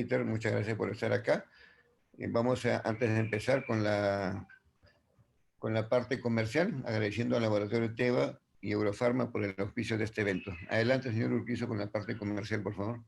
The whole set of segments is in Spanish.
Peter, muchas gracias por estar acá. Vamos a, antes de empezar con la parte comercial, agradeciendo al Laboratorio Teva y Eurofarma por el auspicio de este evento. Adelante, señor Urquizo, con la parte comercial, por favor.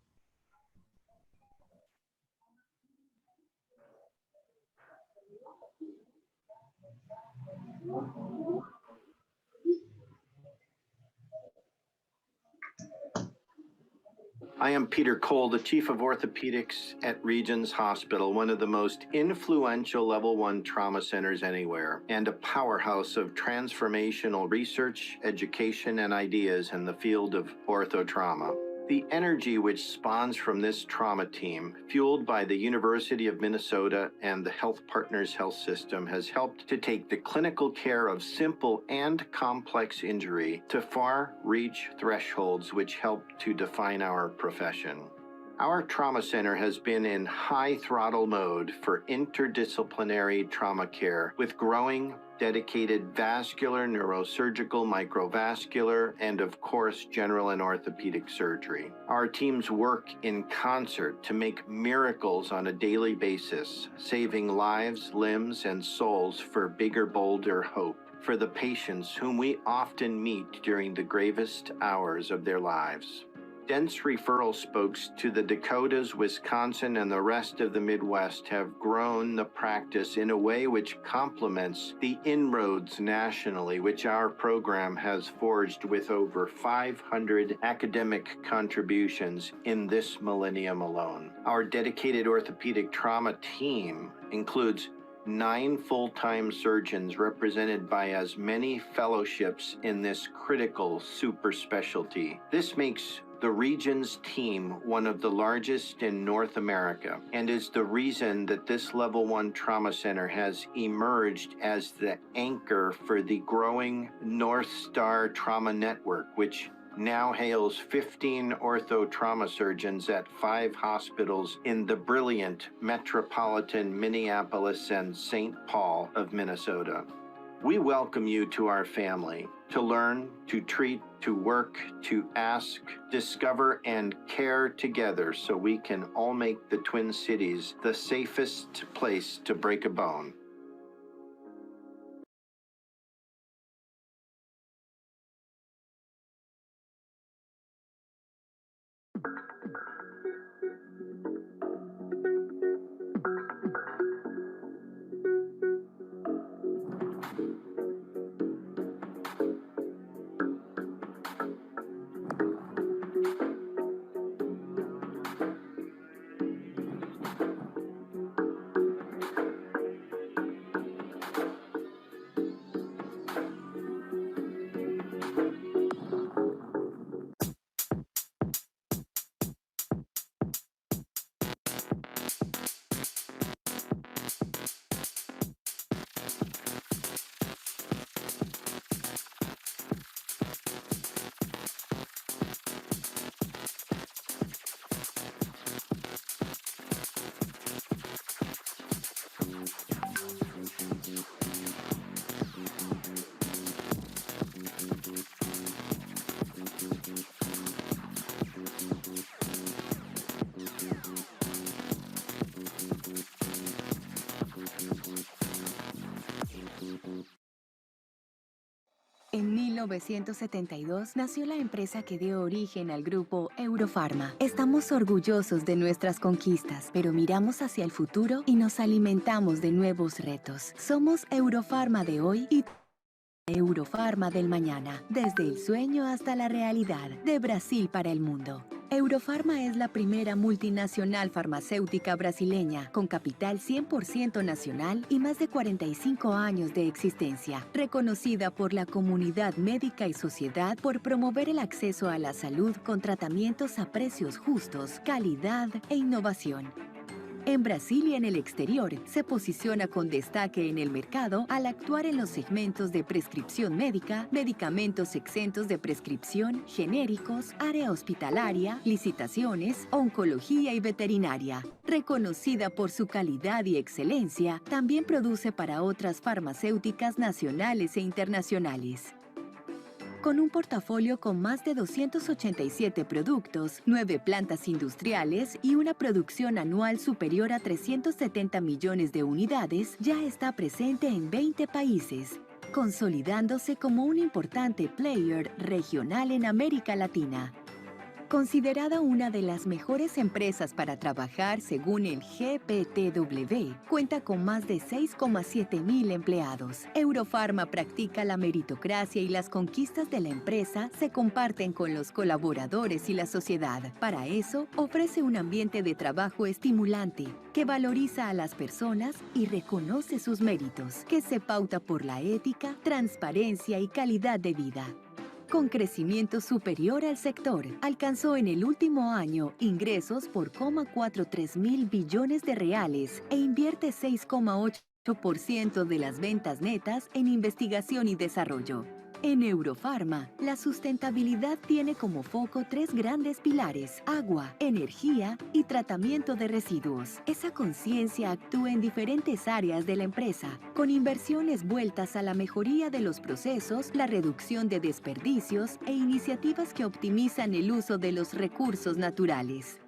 I am Peter Cole, the Chief of Orthopedics at Regions Hospital, one of the most influential Level 1 trauma centers anywhere, and a powerhouse of transformational research, education, and ideas in the field of orthotrauma. The energy which spawns from this trauma team, fueled by the University of Minnesota and the Health Partners Health System, has helped to take the clinical care of simple and complex injury to far-reach thresholds which help to define our profession. Our trauma center has been in high throttle mode for interdisciplinary trauma care with growing dedicated vascular, neurosurgical, microvascular, and of course, general and orthopedic surgery. Our teams work in concert to make miracles on a daily basis, saving lives, limbs, and souls for bigger, bolder hope for the patients whom we often meet during the gravest hours of their lives. Dense referral spokes to the Dakotas, Wisconsin, and the rest of the Midwest have grown the practice in a way which complements the inroads nationally, which our program has forged with over 500 academic contributions in this millennium alone. Our dedicated orthopedic trauma team includes 9 full-time surgeons represented by as many fellowships in this critical super specialty. This makes the Regions team one of the largest in North America and is the reason that this Level 1 Trauma Center has emerged as the anchor for the growing North Star Trauma Network, which now hails 15 ortho trauma surgeons at 5 hospitals in the brilliant metropolitan Minneapolis and St. Paul of Minnesota. We welcome you to our family to learn, to treat, to work, to ask, discover, and care together so we can all make the Twin Cities the safest place to break a bone. En 1972 nació la empresa que dio origen al grupo Eurofarma. Estamos orgullosos de nuestras conquistas, pero miramos hacia el futuro y nos alimentamos de nuevos retos. Somos Eurofarma de hoy y Eurofarma del mañana, desde el sueño hasta la realidad, de Brasil para el mundo. Eurofarma es la primera multinacional farmacéutica brasileña, con capital 100% nacional y más de 45 años de existencia, reconocida por la comunidad médica y sociedad por promover el acceso a la salud con tratamientos a precios justos, calidad e innovación. En Brasil y en el exterior, se posiciona con destaque en el mercado al actuar en los segmentos de prescripción médica, medicamentos exentos de prescripción, genéricos, área hospitalaria, licitaciones, oncología y veterinaria. Reconocida por su calidad y excelencia, también produce para otras farmacéuticas nacionales e internacionales. Con un portafolio con más de 287 productos, 9 plantas industriales y una producción anual superior a 370 millones de unidades, ya está presente en 20 países, consolidándose como un importante player regional en América Latina. Considerada una de las mejores empresas para trabajar según el GPTW, cuenta con más de 6,7 mil empleados. Eurofarma practica la meritocracia y las conquistas de la empresa se comparten con los colaboradores y la sociedad. Para eso, ofrece un ambiente de trabajo estimulante, que valoriza a las personas y reconoce sus méritos, que se pauta por la ética, transparencia y calidad de vida. Con crecimiento superior al sector, alcanzó en el último año ingresos por 0,43 mil billones de reales e invierte 6,8% de las ventas netas en investigación y desarrollo. En Eurofarma, la sustentabilidad tiene como foco 3 grandes pilares: agua, energía y tratamiento de residuos. Esa conciencia actúa en diferentes áreas de la empresa, con inversiones vueltas a la mejoría de los procesos, la reducción de desperdicios e iniciativas que optimizan el uso de los recursos naturales.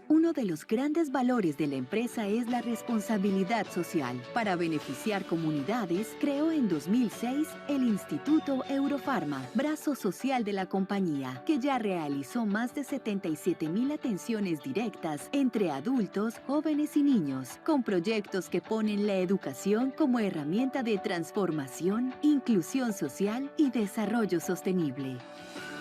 Uno de los grandes valores de la empresa es la responsabilidad social. Para beneficiar comunidades, creó en 2006 el Instituto Eurofarma, brazo social de la compañía, que ya realizó más de 77,000 atenciones directas entre adultos, jóvenes y niños, con proyectos que ponen la educación como herramienta de transformación, inclusión social y desarrollo sostenible.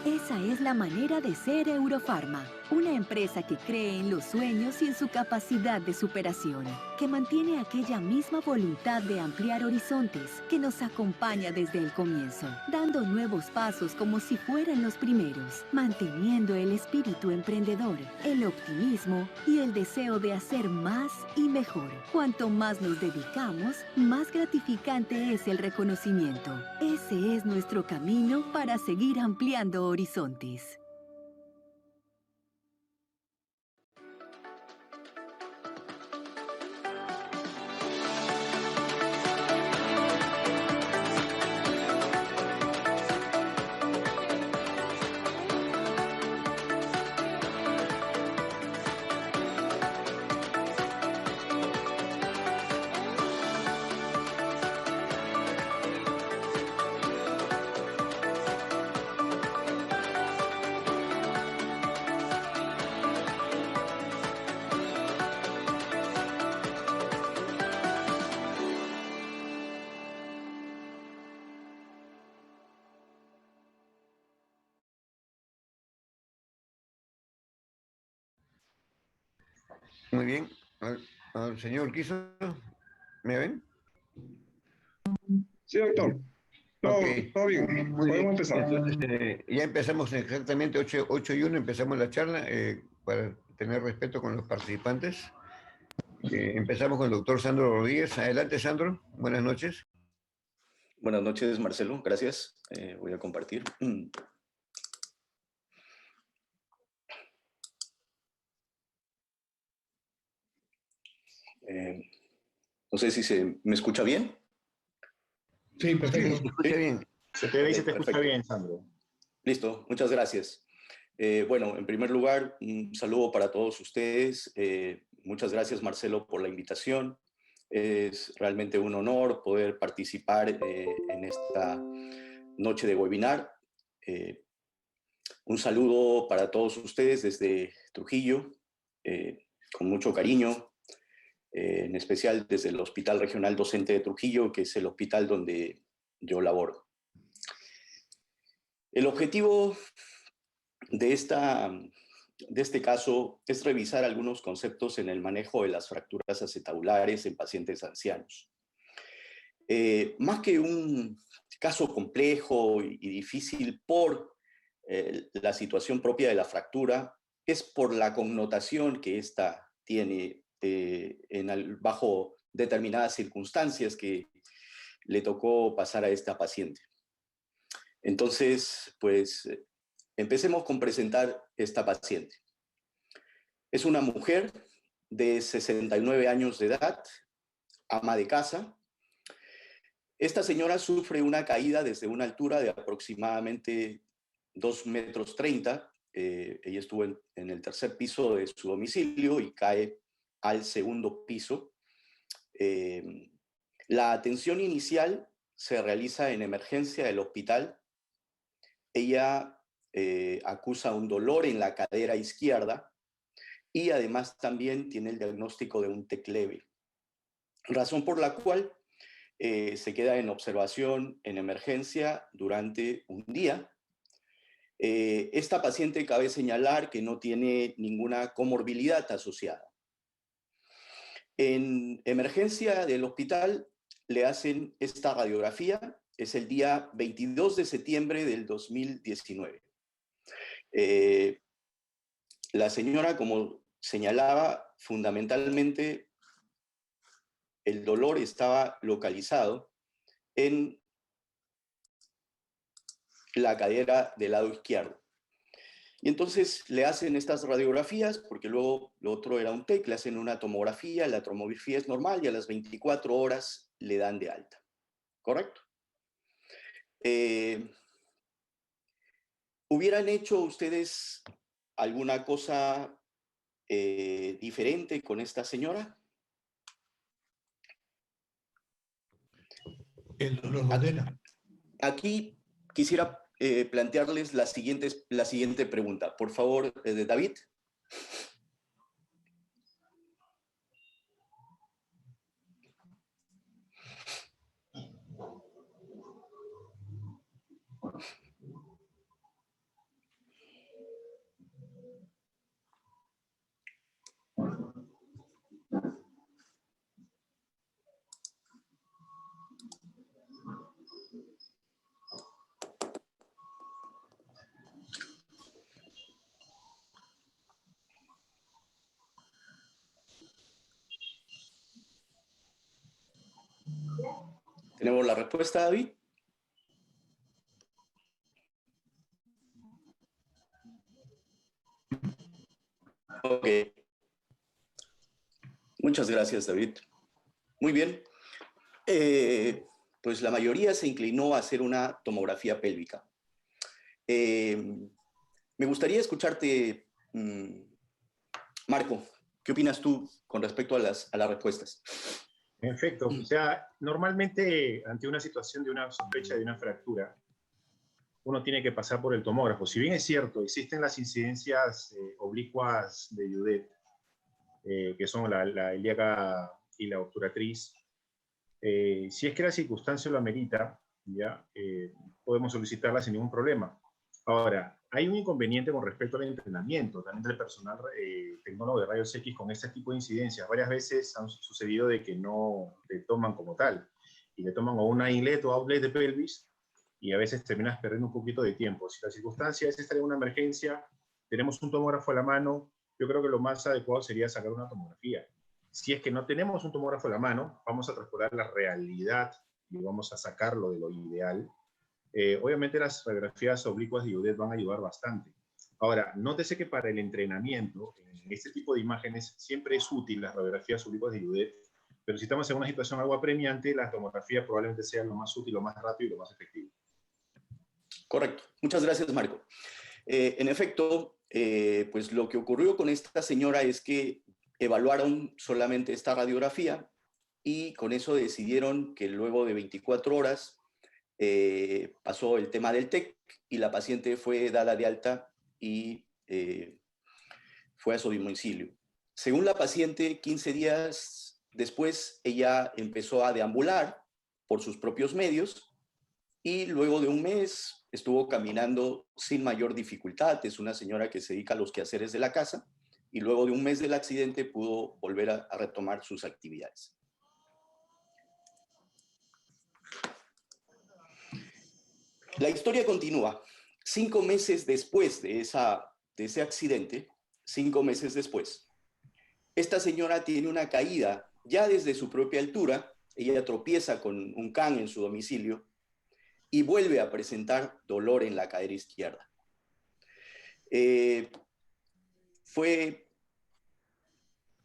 Esa es la manera de ser Eurofarma, una empresa que cree en los sueños y en su capacidad de superación, que mantiene aquella misma voluntad de ampliar horizontes, que nos acompaña desde el comienzo, dando nuevos pasos como si fueran los primeros, manteniendo el espíritu emprendedor, el optimismo y el deseo de hacer más y mejor. Cuanto más nos dedicamos, más gratificante es el reconocimiento. Ese es nuestro camino para seguir ampliando horizontes. Muy bien. Señor Urquizo, ¿me ven? Sí, doctor. Todo, Ok, todo bien. muy bien. Podemos empezar. Entonces, ya empezamos exactamente 8:01, empezamos la charla para tener respeto con los participantes. Empezamos con el doctor Sandro Rodríguez. Adelante, Sandro. Buenas noches. Buenas noches, Marcelo. Gracias. Voy a compartir. No sé si me escucha bien. Sí, Sí, perfecto. se escucha bien. Se te ve y se te Perfecto. escucha bien, Sandro. Listo, muchas gracias. Bueno, en primer lugar, un saludo para todos ustedes. Muchas gracias, Marcelo, por la invitación. Es realmente un honor poder participar en esta noche de webinar. Un saludo para todos ustedes desde Trujillo, con mucho cariño, en especial desde el Hospital Regional Docente de Trujillo, que es el hospital donde yo laboro. El objetivo de este caso es revisar algunos conceptos en el manejo de las fracturas acetabulares en pacientes ancianos. Más que un caso complejo y difícil por la situación propia de la fractura, es por la connotación que ésta tiene bajo determinadas circunstancias que le tocó pasar a esta paciente. Entonces, pues, empecemos con presentar esta paciente. Es una mujer de 69 años de edad, ama de casa, Esta señora sufre una caída desde una altura de aproximadamente 2,30 metros. Ella estuvo en el tercer piso de su domicilio y cae al segundo piso. La atención inicial se realiza en emergencia del hospital. Ella acusa un dolor en la cadera izquierda y además también tiene el diagnóstico de un TEC leve, razón por la cual se queda en observación en emergencia durante un día. Esta paciente cabe señalar que no tiene ninguna comorbilidad asociada. En emergencia del hospital le hacen esta radiografía, es el día 22 de septiembre del 2019. La señora, como señalaba, fundamentalmente el dolor estaba localizado en la cadera del lado izquierdo. Y entonces le hacen estas radiografías, porque luego lo otro era un TEC, le hacen una tomografía, la tomografía es normal y a las 24 horas le dan de alta. ¿Correcto? ¿Hubieran hecho ustedes alguna cosa diferente con esta señora? El dolor modera. Aquí quisiera plantearles la siguiente pregunta. Por favor, David. ¿Tenemos la respuesta, David? Ok. Muchas gracias, David. Muy bien. Pues la mayoría se inclinó a hacer una tomografía pélvica. Me gustaría escucharte, Marco. ¿Qué opinas tú con respecto a las respuestas? En efecto, o sea, normalmente ante una situación de una sospecha de una fractura, uno tiene que pasar por el tomógrafo. Si bien es cierto, existen las incidencias oblicuas de Judet, que son la ilíaca y la obturatriz, si es que la circunstancia lo amerita, ya podemos solicitarla sin ningún problema. Ahora, hay un inconveniente con respecto al entrenamiento también del personal tecnólogo de rayos X con este tipo de incidencias. Varias veces han sucedido de que no le toman como tal, y le toman o una inlet o outlet de pelvis, y a veces terminas perdiendo un poquito de tiempo. Si la circunstancia es estar en una emergencia, tenemos un tomógrafo a la mano, yo creo que lo más adecuado sería sacar una tomografía. Si es que no tenemos un tomógrafo a la mano, vamos a transportar la realidad y vamos a sacarlo de lo ideal. Obviamente las radiografías oblicuas de Judet van a ayudar bastante. Ahora, nótese que para el entrenamiento, en este tipo de imágenes, siempre es útil las radiografías oblicuas de Judet, pero si estamos en una situación algo apremiante, la tomografía probablemente sea lo más útil, lo más rápido y lo más efectivo. Correcto. Muchas gracias, Marco. En efecto, pues lo que ocurrió con esta señora es que evaluaron solamente esta radiografía y con eso decidieron que luego de 24 horas pasó el tema del TEC y la paciente fue dada de alta y fue a su domicilio. Según la paciente, 15 días después ella empezó a deambular por sus propios medios y luego de un mes estuvo caminando sin mayor dificultad. Es una señora que se dedica a los quehaceres de la casa y luego de un mes del accidente pudo volver a retomar sus actividades. La historia continúa. 5 meses después de ese accidente, 5 meses después, esta señora tiene una caída ya desde su propia altura. Ella tropieza con un can en su domicilio y vuelve a presentar dolor en la cadera izquierda. Fue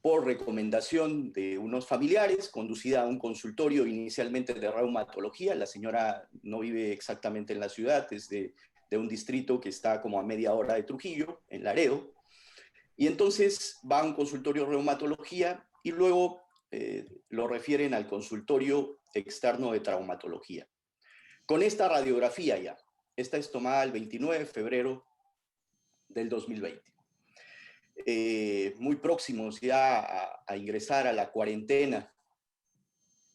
por recomendación de unos familiares, conducida a un consultorio inicialmente de reumatología. La señora no vive exactamente en la ciudad, es de un distrito que está como a media hora de Trujillo, en Laredo. Y entonces va a un consultorio de reumatología y luego lo refieren al consultorio externo de traumatología. Con esta radiografía ya, esta es tomada el 29 de febrero del 2020. Muy próximos ya a ingresar a la cuarentena.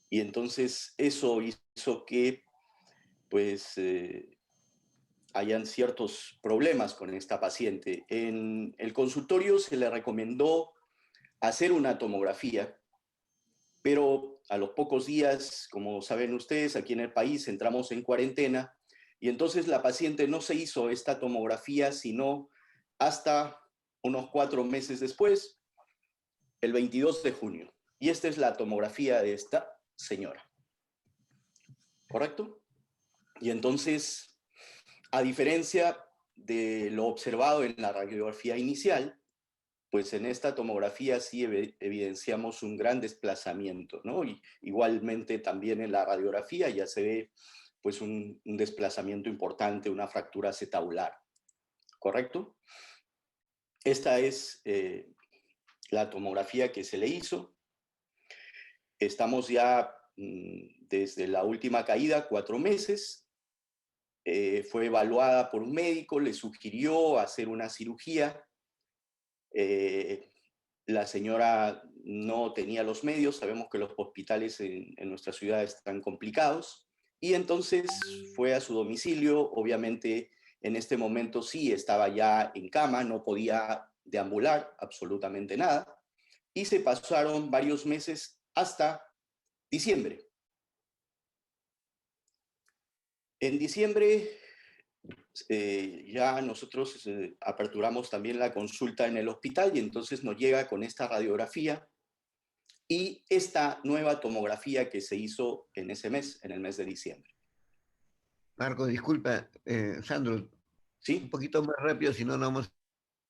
Y entonces eso hizo que pues hayan ciertos problemas con esta paciente. En el consultorio se le recomendó hacer una tomografía, pero a los pocos días, como saben ustedes, aquí en el país entramos en cuarentena y entonces la paciente no se hizo esta tomografía sino hasta unos 4 meses después, el 22 de junio. Y esta es la tomografía de esta señora. ¿Correcto? Y entonces, a diferencia de lo observado en la radiografía inicial, pues en esta tomografía sí evidenciamos un gran desplazamiento, ¿no? Y igualmente también en la radiografía ya se ve pues un desplazamiento importante, una fractura acetabular. ¿Correcto? Esta es la tomografía que se le hizo. Estamos ya desde la última caída, 4 meses. Fue evaluada por un médico, le sugirió hacer una cirugía. La señora no tenía los medios, sabemos que los hospitales en nuestra ciudad están complicados, y entonces fue a su domicilio. Obviamente en este momento sí estaba ya en cama, no podía deambular absolutamente nada, y se pasaron varios meses hasta diciembre. En diciembre ya nosotros aperturamos también la consulta en el hospital y entonces nos llega con esta radiografía y esta nueva tomografía que se hizo en ese mes, en el mes de diciembre. Marco, disculpa, Sandro, un ¿Sí? poquito más rápido, si no, no vamos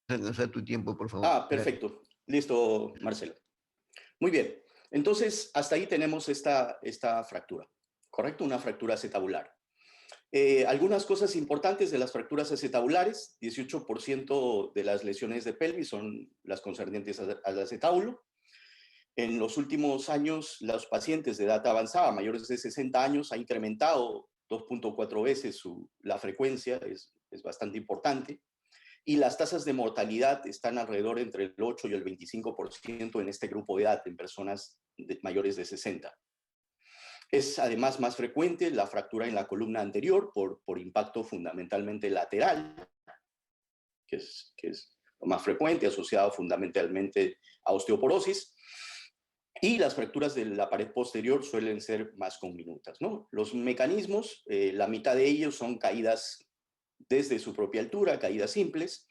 a alcanzar tu tiempo, por favor. Ah, perfecto. Listo, Marcelo. Muy bien. Entonces, hasta ahí tenemos esta fractura, ¿correcto? Una fractura acetabular. Algunas cosas importantes de las fracturas acetabulares: 18% de las lesiones de pelvis son las concernientes al acetábulo. En los últimos años, los pacientes de edad avanzada, mayores de 60 años, ha incrementado 2.4 veces la frecuencia, es bastante importante. Y las tasas de mortalidad están alrededor entre el 8 y el 25% en este grupo de edad, en personas mayores de 60. Es además más frecuente la fractura en la columna anterior por impacto fundamentalmente lateral, que es lo más frecuente, asociado fundamentalmente a osteoporosis. Y las fracturas de la pared posterior suelen ser más conminutas, ¿no? Los mecanismos, la mitad de ellos son caídas desde su propia altura, caídas simples.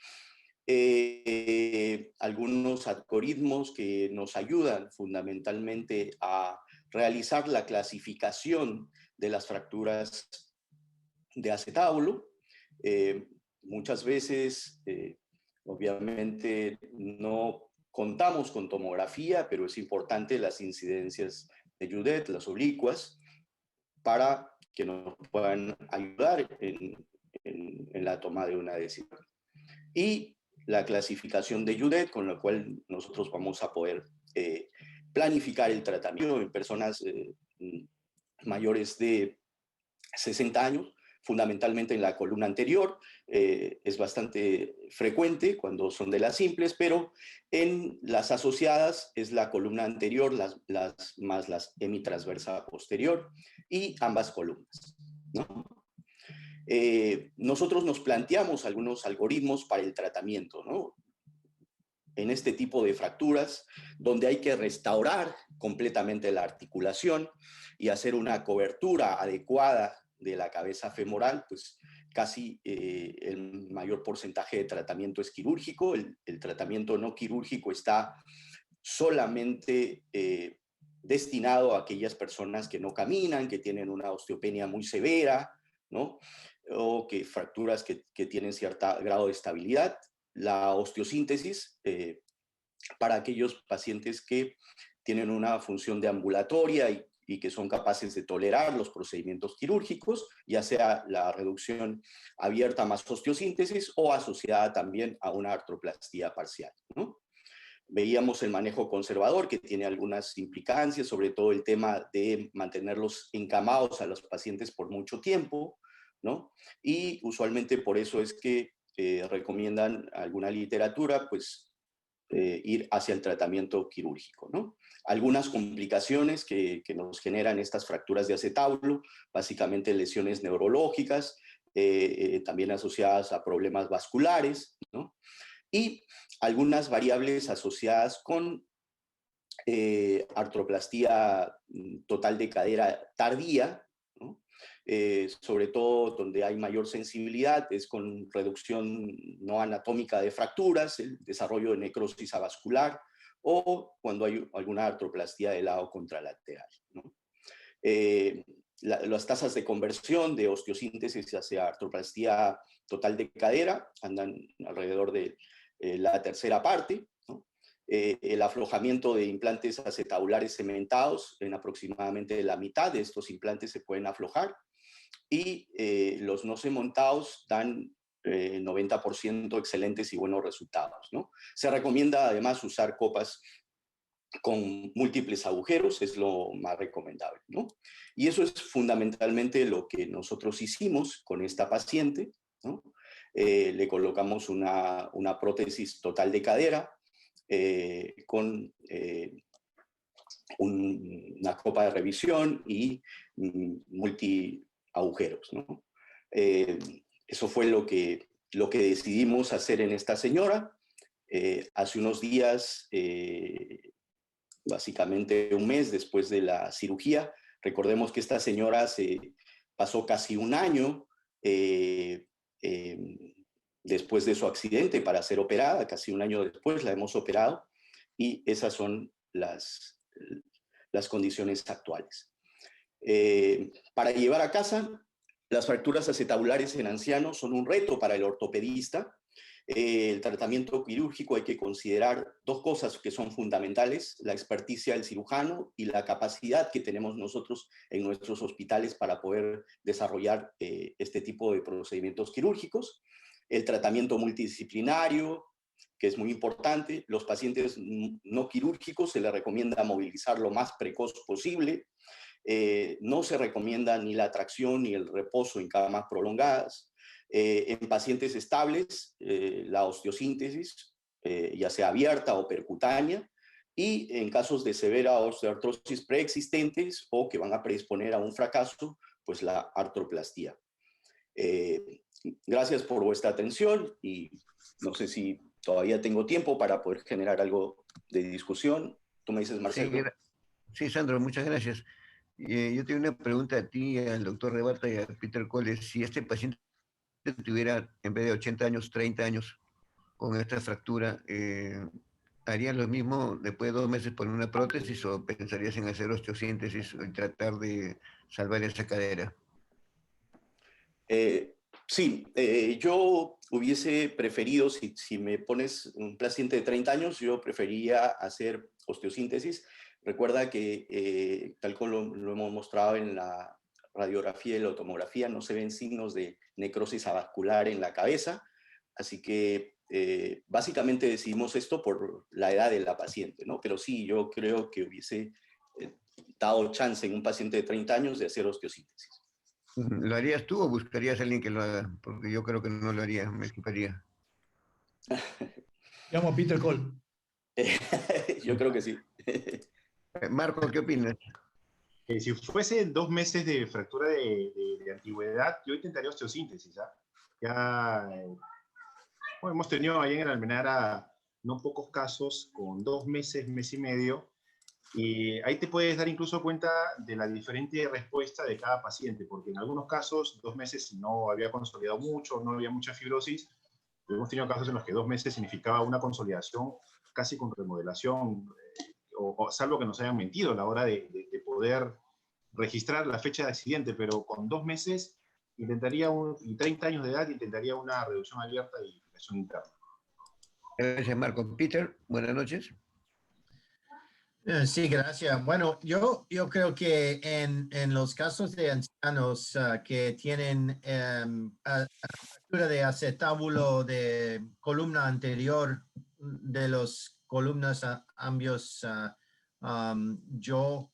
Algunos algoritmos que nos ayudan fundamentalmente a realizar la clasificación de las fracturas de acetábulo. Muchas veces, obviamente, no contamos con tomografía, pero es importante las incidencias de Judet, las oblicuas, para que nos puedan ayudar en la toma de una decisión. Y la clasificación de Judet, con la cual nosotros vamos a poder planificar el tratamiento en personas mayores de 60 años, fundamentalmente en la columna anterior. Es bastante frecuente cuando son de las simples, pero en las asociadas es la columna anterior más la hemitransversa posterior y ambas columnas, ¿no? Nosotros nos planteamos algunos algoritmos para el tratamiento, ¿no? En este tipo de fracturas, donde hay que restaurar completamente la articulación y hacer una cobertura adecuada de la cabeza femoral, pues casi el mayor porcentaje de tratamiento es quirúrgico. El tratamiento no quirúrgico está solamente destinado a aquellas personas que no caminan, que tienen una osteopenia muy severa, ¿no? O que fracturas que tienen cierto grado de estabilidad. La osteosíntesis para aquellos pacientes que tienen una función deambulatoria y que son capaces de tolerar los procedimientos quirúrgicos, ya sea la reducción abierta más osteosíntesis o asociada también a una artroplastía parcial, ¿no? Veíamos el manejo conservador, que tiene algunas implicancias, sobre todo el tema de mantenerlos encamados a los pacientes por mucho tiempo, ¿no? Y usualmente por eso es que recomiendan alguna literatura, pues, ir hacia el tratamiento quirúrgico, ¿no? Algunas complicaciones que nos generan estas fracturas de acetábulo, básicamente lesiones neurológicas, también asociadas a problemas vasculares, ¿no? Y algunas variables asociadas con artroplastía total de cadera tardía, ¿no? Sobre todo donde hay mayor sensibilidad, es con reducción no anatómica de fracturas, el desarrollo de necrosis avascular, o cuando hay alguna artroplastía de lado contralateral, ¿no? Las tasas de conversión de osteosíntesis hacia artroplastía total de cadera andan alrededor de la tercera parte, ¿no? El aflojamiento de implantes acetabulares cementados, en aproximadamente la mitad de estos implantes se pueden aflojar, y los no cementados dan 90% excelentes y buenos resultados, ¿no? Se recomienda además usar copas con múltiples agujeros, es lo más recomendable, ¿no? Y eso es fundamentalmente lo que nosotros hicimos con esta paciente, ¿no? Le colocamos una prótesis total de cadera con una copa de revisión y multiagujeros, ¿no? Eso fue lo que decidimos hacer en esta señora. Hace unos días, básicamente un mes después de la cirugía, recordemos que esta señora se pasó casi un año después de su accidente para ser operada, casi un año después la hemos operado, y esas son las condiciones actuales. Para llevar a casa, las fracturas acetabulares en ancianos son un reto para el ortopedista. El tratamiento quirúrgico hay que considerar dos cosas que son fundamentales: la experticia del cirujano y la capacidad que tenemos nosotros en nuestros hospitales para poder desarrollar este tipo de procedimientos quirúrgicos. El tratamiento multidisciplinario, que es muy importante. Los pacientes no quirúrgicos se les recomienda movilizar lo más precoz posible. No se recomienda ni la tracción ni el reposo en camas prolongadas. En pacientes estables, la osteosíntesis, ya sea abierta o percutánea, y en casos de severa osteoartrosis preexistentes o que van a predisponer a un fracaso, pues la artroplastía. Gracias por vuestra atención y no sé si todavía tengo tiempo para poder generar algo de discusión. Tú me dices, Marcelo. Sí, Sandro, muchas gracias. Yo tengo una pregunta a ti, al doctor Rebarta y a Peter Cole. Si este paciente tuviera, en vez de 80 años, 30 años con esta fractura, ¿harías lo mismo después de 2 meses poner una prótesis o pensarías en hacer osteosíntesis y tratar de salvar esa cadera? Sí, yo hubiese preferido, si me pones un paciente de 30 años, yo preferiría hacer osteosíntesis. Recuerda que, tal como lo hemos mostrado en la radiografía y la tomografía, no se ven signos de necrosis avascular en la cabeza, así que básicamente decidimos esto por la edad de la paciente, ¿no? Pero sí, yo creo que hubiese dado chance en un paciente de 30 años de hacer osteosíntesis. ¿Lo harías tú o buscarías a alguien que lo haga? Porque yo creo que no lo haría, me equiparía. Llamo a Peter Cole. Yo creo que sí. Marco, ¿qué opinas? Si fuese 2 meses de fractura de antigüedad, yo intentaría osteosíntesis, ¿ah? Ya bueno, hemos tenido ahí en el Almenara no pocos casos con 2 meses, mes y medio, y ahí te puedes dar incluso cuenta de la diferente respuesta de cada paciente, porque en algunos casos 2 meses no había consolidado mucho, no había mucha fibrosis. Hemos tenido casos en los que 2 meses significaba una consolidación casi con remodelación, o salvo que nos hayan mentido a la hora de poder registrar la fecha de accidente, pero con 2 meses intentaría y 30 años de edad intentaría una reducción abierta y fijación interna. Gracias, Marco. Peter, buenas noches. Sí, gracias. Bueno, yo creo que en los casos de ancianos que tienen fractura de acetábulo de columna anterior de los columnas ambios, yo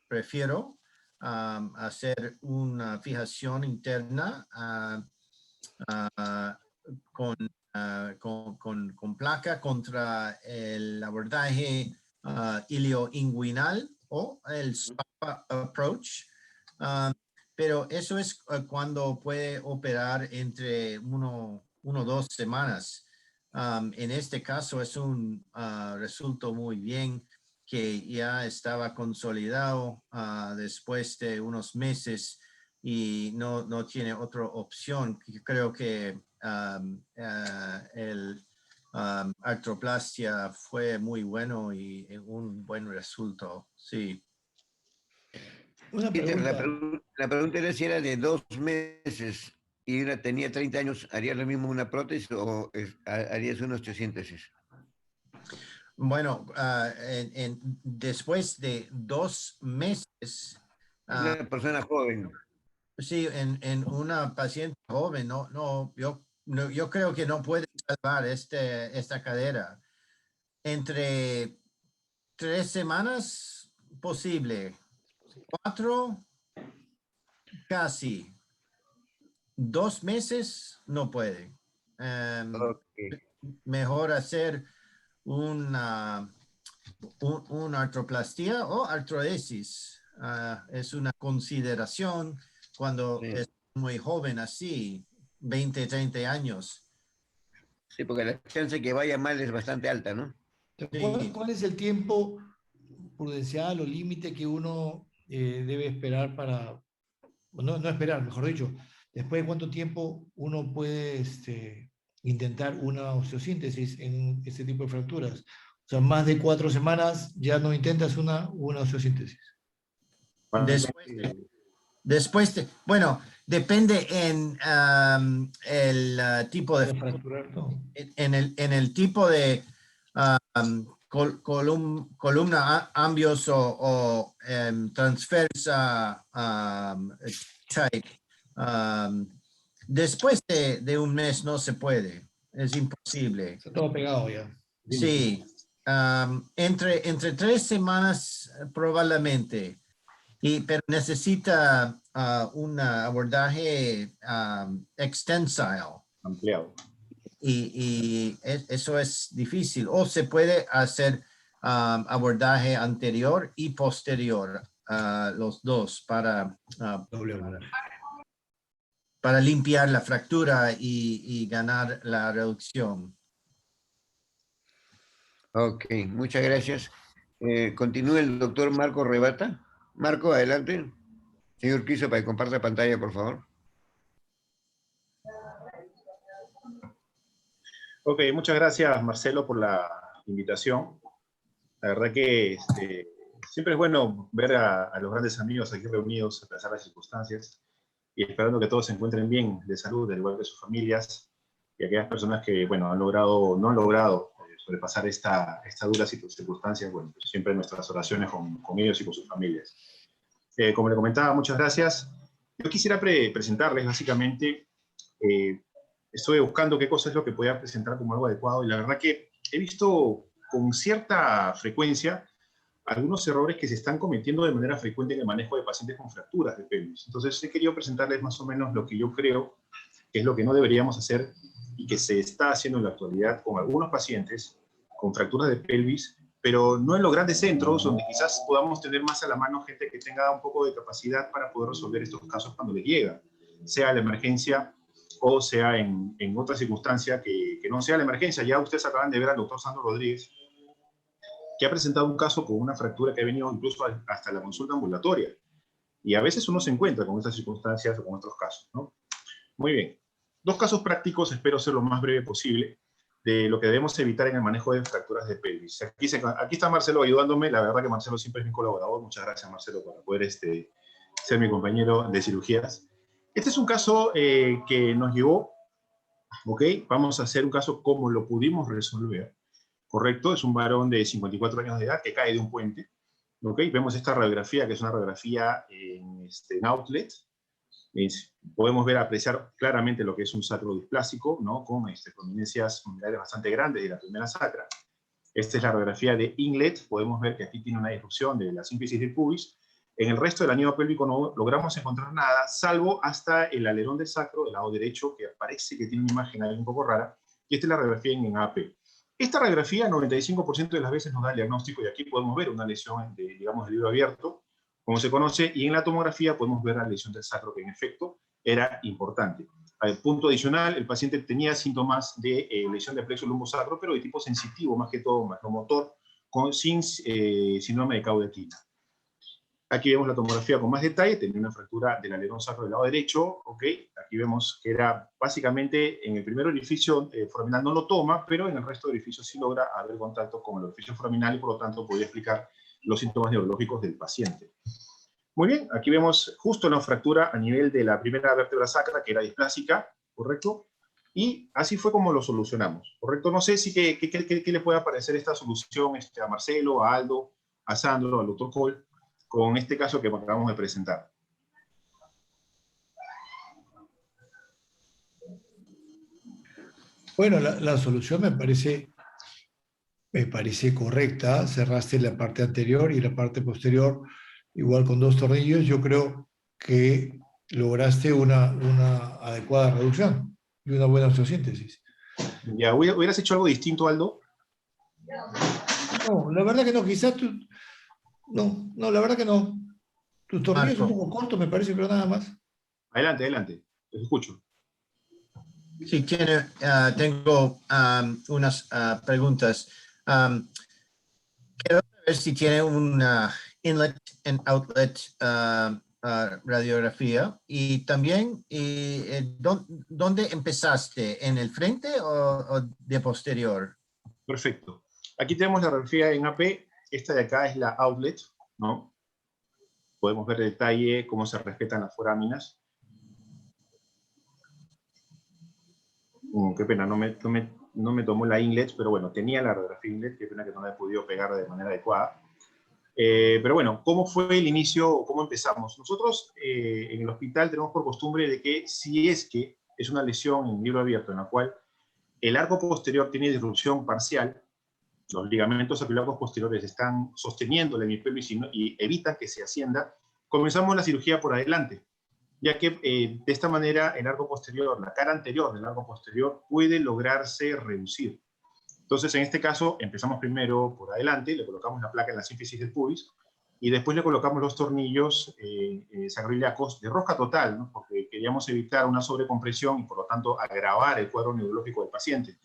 prefiero hacer una fijación interna con placa contra el abordaje ilioinguinal o el SPA approach. Pero eso es cuando puede operar entre uno o 2 semanas. En este caso es un resultado muy bien que ya estaba consolidado después de unos meses y no tiene otra opción. Creo que el artroplastia fue muy bueno y un buen resultado, sí. Una Peter, pregunta. la pregunta era si era de 2 meses y tenía 30 años, ¿harías lo mismo una prótesis o harías una osteosíntesis? Bueno, después de 2 meses, Una persona joven. sí, en una paciente joven, yo creo que no puede salvar esta cadera. Entre 3 semanas, posible. 4, casi. 2 meses, no puede. Okay. Mejor hacer una artroplastía o artrodesis. Es una consideración cuando Sí. es muy joven así, 20, 30 años. Sí, porque la chance que vaya mal es bastante alta, ¿no? Sí. ¿Cuál es el tiempo prudencial o límite que uno debe esperar para, no esperar, mejor dicho, después de cuánto tiempo uno puede intentar una osteosíntesis en este tipo de fracturas? O sea, más de 4 semanas ya no intentas una osteosíntesis. Bueno, depende en el tipo de Para fracturar, no. en el tipo de columna ambios o transversa type. Después de un mes no se puede, es imposible. Está todo pegado ya. Sí, entre 3 semanas probablemente, pero necesita un abordaje extensile. Ampliado. Y eso es difícil. O se puede hacer abordaje anterior y posterior, los dos, para limpiar la fractura y ganar la reducción. Ok, muchas gracias. Continúa el doctor Marco Rebata. Marco, adelante. Señor Quiso, para que comparta pantalla, por favor. Ok, muchas gracias Marcelo por la invitación. La verdad que siempre es bueno ver a los grandes amigos aquí reunidos a pesar de las circunstancias y esperando que todos se encuentren bien de salud, al igual que sus familias y aquellas personas que, bueno, no han logrado sobrepasar esta dura circunstancia. Bueno, pues siempre nuestras oraciones con ellos y con sus familias. Como le comentaba, muchas gracias. Yo quisiera presentarles básicamente, estoy buscando qué cosa es lo que podía presentar como algo adecuado y la verdad que he visto con cierta frecuencia algunos errores que se están cometiendo de manera frecuente en el manejo de pacientes con fracturas de pelvis. Entonces he querido presentarles más o menos lo que yo creo que es lo que no deberíamos hacer y que se está haciendo en la actualidad con algunos pacientes con fracturas de pelvis, pero no en los grandes centros donde quizás podamos tener más a la mano gente que tenga un poco de capacidad para poder resolver estos casos cuando les llega, sea la emergencia o sea en otra circunstancia que no sea la emergencia. Ya ustedes acaban de ver al doctor Sandro Rodríguez, que ha presentado un caso con una fractura que ha venido incluso hasta la consulta ambulatoria. Y a veces uno se encuentra con estas circunstancias o con otros casos, ¿no? Muy bien. 2 casos prácticos, espero ser lo más breve posible, de lo que debemos evitar en el manejo de fracturas de pelvis. Aquí está Marcelo ayudándome. La verdad que Marcelo siempre es mi colaborador. Muchas gracias, Marcelo, por poder ser mi compañero de cirugías. Este es un caso que nos llegó ¿Ok? Vamos a hacer un caso como lo pudimos resolver. ¿Correcto? Es un varón de 54 años de edad que cae de un puente. ¿Ok? Vemos esta radiografía, que es una radiografía en outlet. Podemos ver, apreciar claramente lo que es un sacro displásico, ¿no? Con prominencias umbilicales bastante grandes de la primera sacra. Esta es la radiografía de inlet. Podemos ver que aquí tiene una disrupción de la sínfisis del pubis. En el resto del anillo pélvico no logramos encontrar nada, salvo hasta el alerón del sacro del lado derecho, que parece que tiene una imagen ahí un poco rara, y esta es la radiografía en AP. Esta radiografía 95% de las veces nos da el diagnóstico, y aquí podemos ver una lesión digamos, del libro abierto, como se conoce, y en la tomografía podemos ver la lesión del sacro, que en efecto era importante. Al punto adicional, el paciente tenía síntomas de lesión de plexo lumbosacro, pero de tipo sensitivo, más que todo, más no motor, sin síndrome de caudetina. Aquí vemos la tomografía con más detalle, tenía una fractura del alerón sacro del lado derecho, ¿ok? Aquí vemos que era básicamente en el primer orificio foraminal no lo toma, pero en el resto de orificios sí logra haber contacto con el orificio foraminal y por lo tanto podía explicar los síntomas neurológicos del paciente. Muy bien, aquí vemos justo la fractura a nivel de la primera vértebra sacra, que era displásica, ¿correcto? Y así fue como lo solucionamos, ¿correcto? No sé si qué le puede parecer esta solución a Marcelo, a Aldo, a Sandro, al doctor Cole, con este caso que acabamos de presentar. Bueno, la solución me parece correcta. Cerraste la parte anterior y la parte posterior igual con 2 tornillos. Yo creo que lograste una adecuada reducción y una buena osteosíntesis. ¿Ya hubieras hecho algo distinto, Aldo? No, la verdad que no, quizás tú... No, la verdad que no. Tus tornillos son un poco cortos, me parece, pero nada más. Adelante, adelante. Te escucho. Sí, tengo unas preguntas. Quiero saber si tiene una inlet and outlet radiografía y también ¿dónde empezaste? ¿En el frente o de posterior? Perfecto. Aquí tenemos la radiografía en AP. Esta de acá es la outlet, ¿no? Podemos ver el detalle, cómo se respetan las foráminas. Qué pena, no me tomó la inlet, pero bueno, tenía la radiografía inlet, qué pena que no la he podido pegar de manera adecuada. Pero bueno, ¿cómo fue el inicio? ¿Cómo empezamos? Nosotros en el hospital tenemos por costumbre de que si es que es una lesión en libro abierto en la cual el arco posterior tiene disrupción parcial, los ligamentos apilares posteriores están sosteniendo la hemipelvis y evitan que se ascienda, comenzamos la cirugía por adelante, ya que de esta manera el arco posterior, la cara anterior del arco posterior puede lograrse reducir. Entonces, en este caso, empezamos primero por adelante, le colocamos la placa en la sínfisis del pubis, y después le colocamos los tornillos sacroiliacos de rosca total, ¿no? Porque queríamos evitar una sobrecompresión y, por lo tanto, agravar el cuadro neurológico del paciente.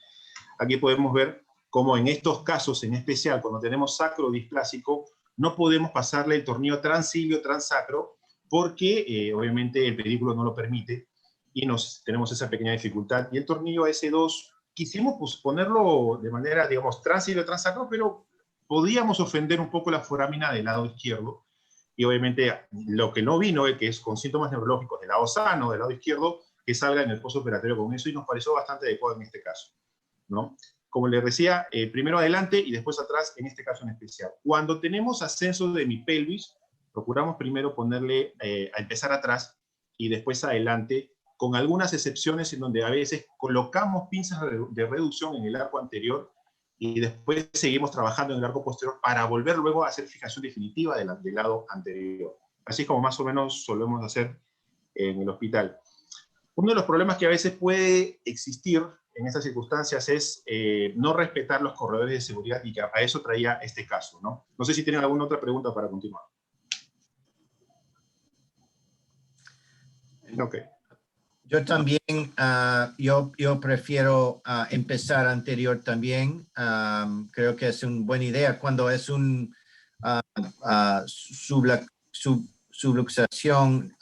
Aquí podemos ver cómo en estos casos, en especial, cuando tenemos sacro displásico, no podemos pasarle el tornillo transilio transacro, porque obviamente el pedículo no lo permite, y tenemos esa pequeña dificultad. Y el tornillo S2, quisimos pues, ponerlo de manera, digamos, transilio transacro, pero podíamos ofender un poco la forámina del lado izquierdo, y obviamente lo que no vino, que es con síntomas neurológicos del lado sano, del lado izquierdo, que salga en el postoperatorio con eso, y nos pareció bastante adecuado en este caso, ¿no? Como les decía, primero adelante y después atrás, en este caso en especial. Cuando tenemos ascenso de hemipelvis, procuramos primero ponerle a empezar atrás y después adelante, con algunas excepciones en donde a veces colocamos pinzas de reducción en el arco anterior y después seguimos trabajando en el arco posterior para volver luego a hacer fijación definitiva del lado anterior. Así como más o menos solemos hacer en el hospital. Uno de los problemas que a veces puede existir en estas circunstancias es no respetar los corredores de seguridad, y que a eso traía este caso, ¿no? No sé si tienen alguna otra pregunta para continuar. Ok. Yo también, yo prefiero empezar anterior también. Creo que es una buena idea cuando es un subluxación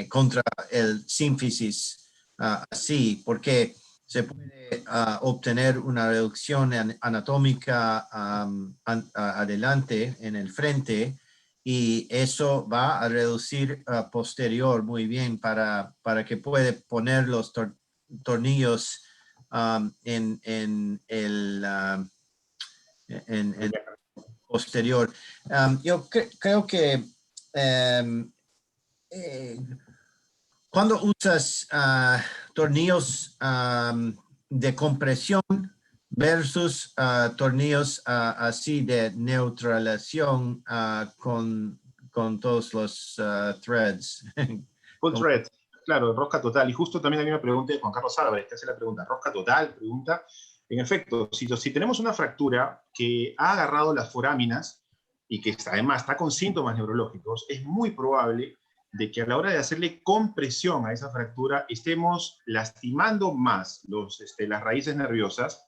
contra el sínfisis, así, porque se puede obtener una reducción anatómica adelante, en el frente, y eso va a reducir posterior muy bien para que puede poner los tornillos en el en posterior. Yo creo que cuando usas tornillos de compresión versus tornillos así de neutralización con todos los threads. Full thread, claro, rosca total. Y justo también hay una pregunta de Juan Carlos Álvarez, que hace la pregunta, rosca total, pregunta. En efecto, si tenemos una fractura que ha agarrado las foráminas y que además está con síntomas neurológicos, es muy probable de que a la hora de hacerle compresión a esa fractura estemos lastimando más las raíces nerviosas,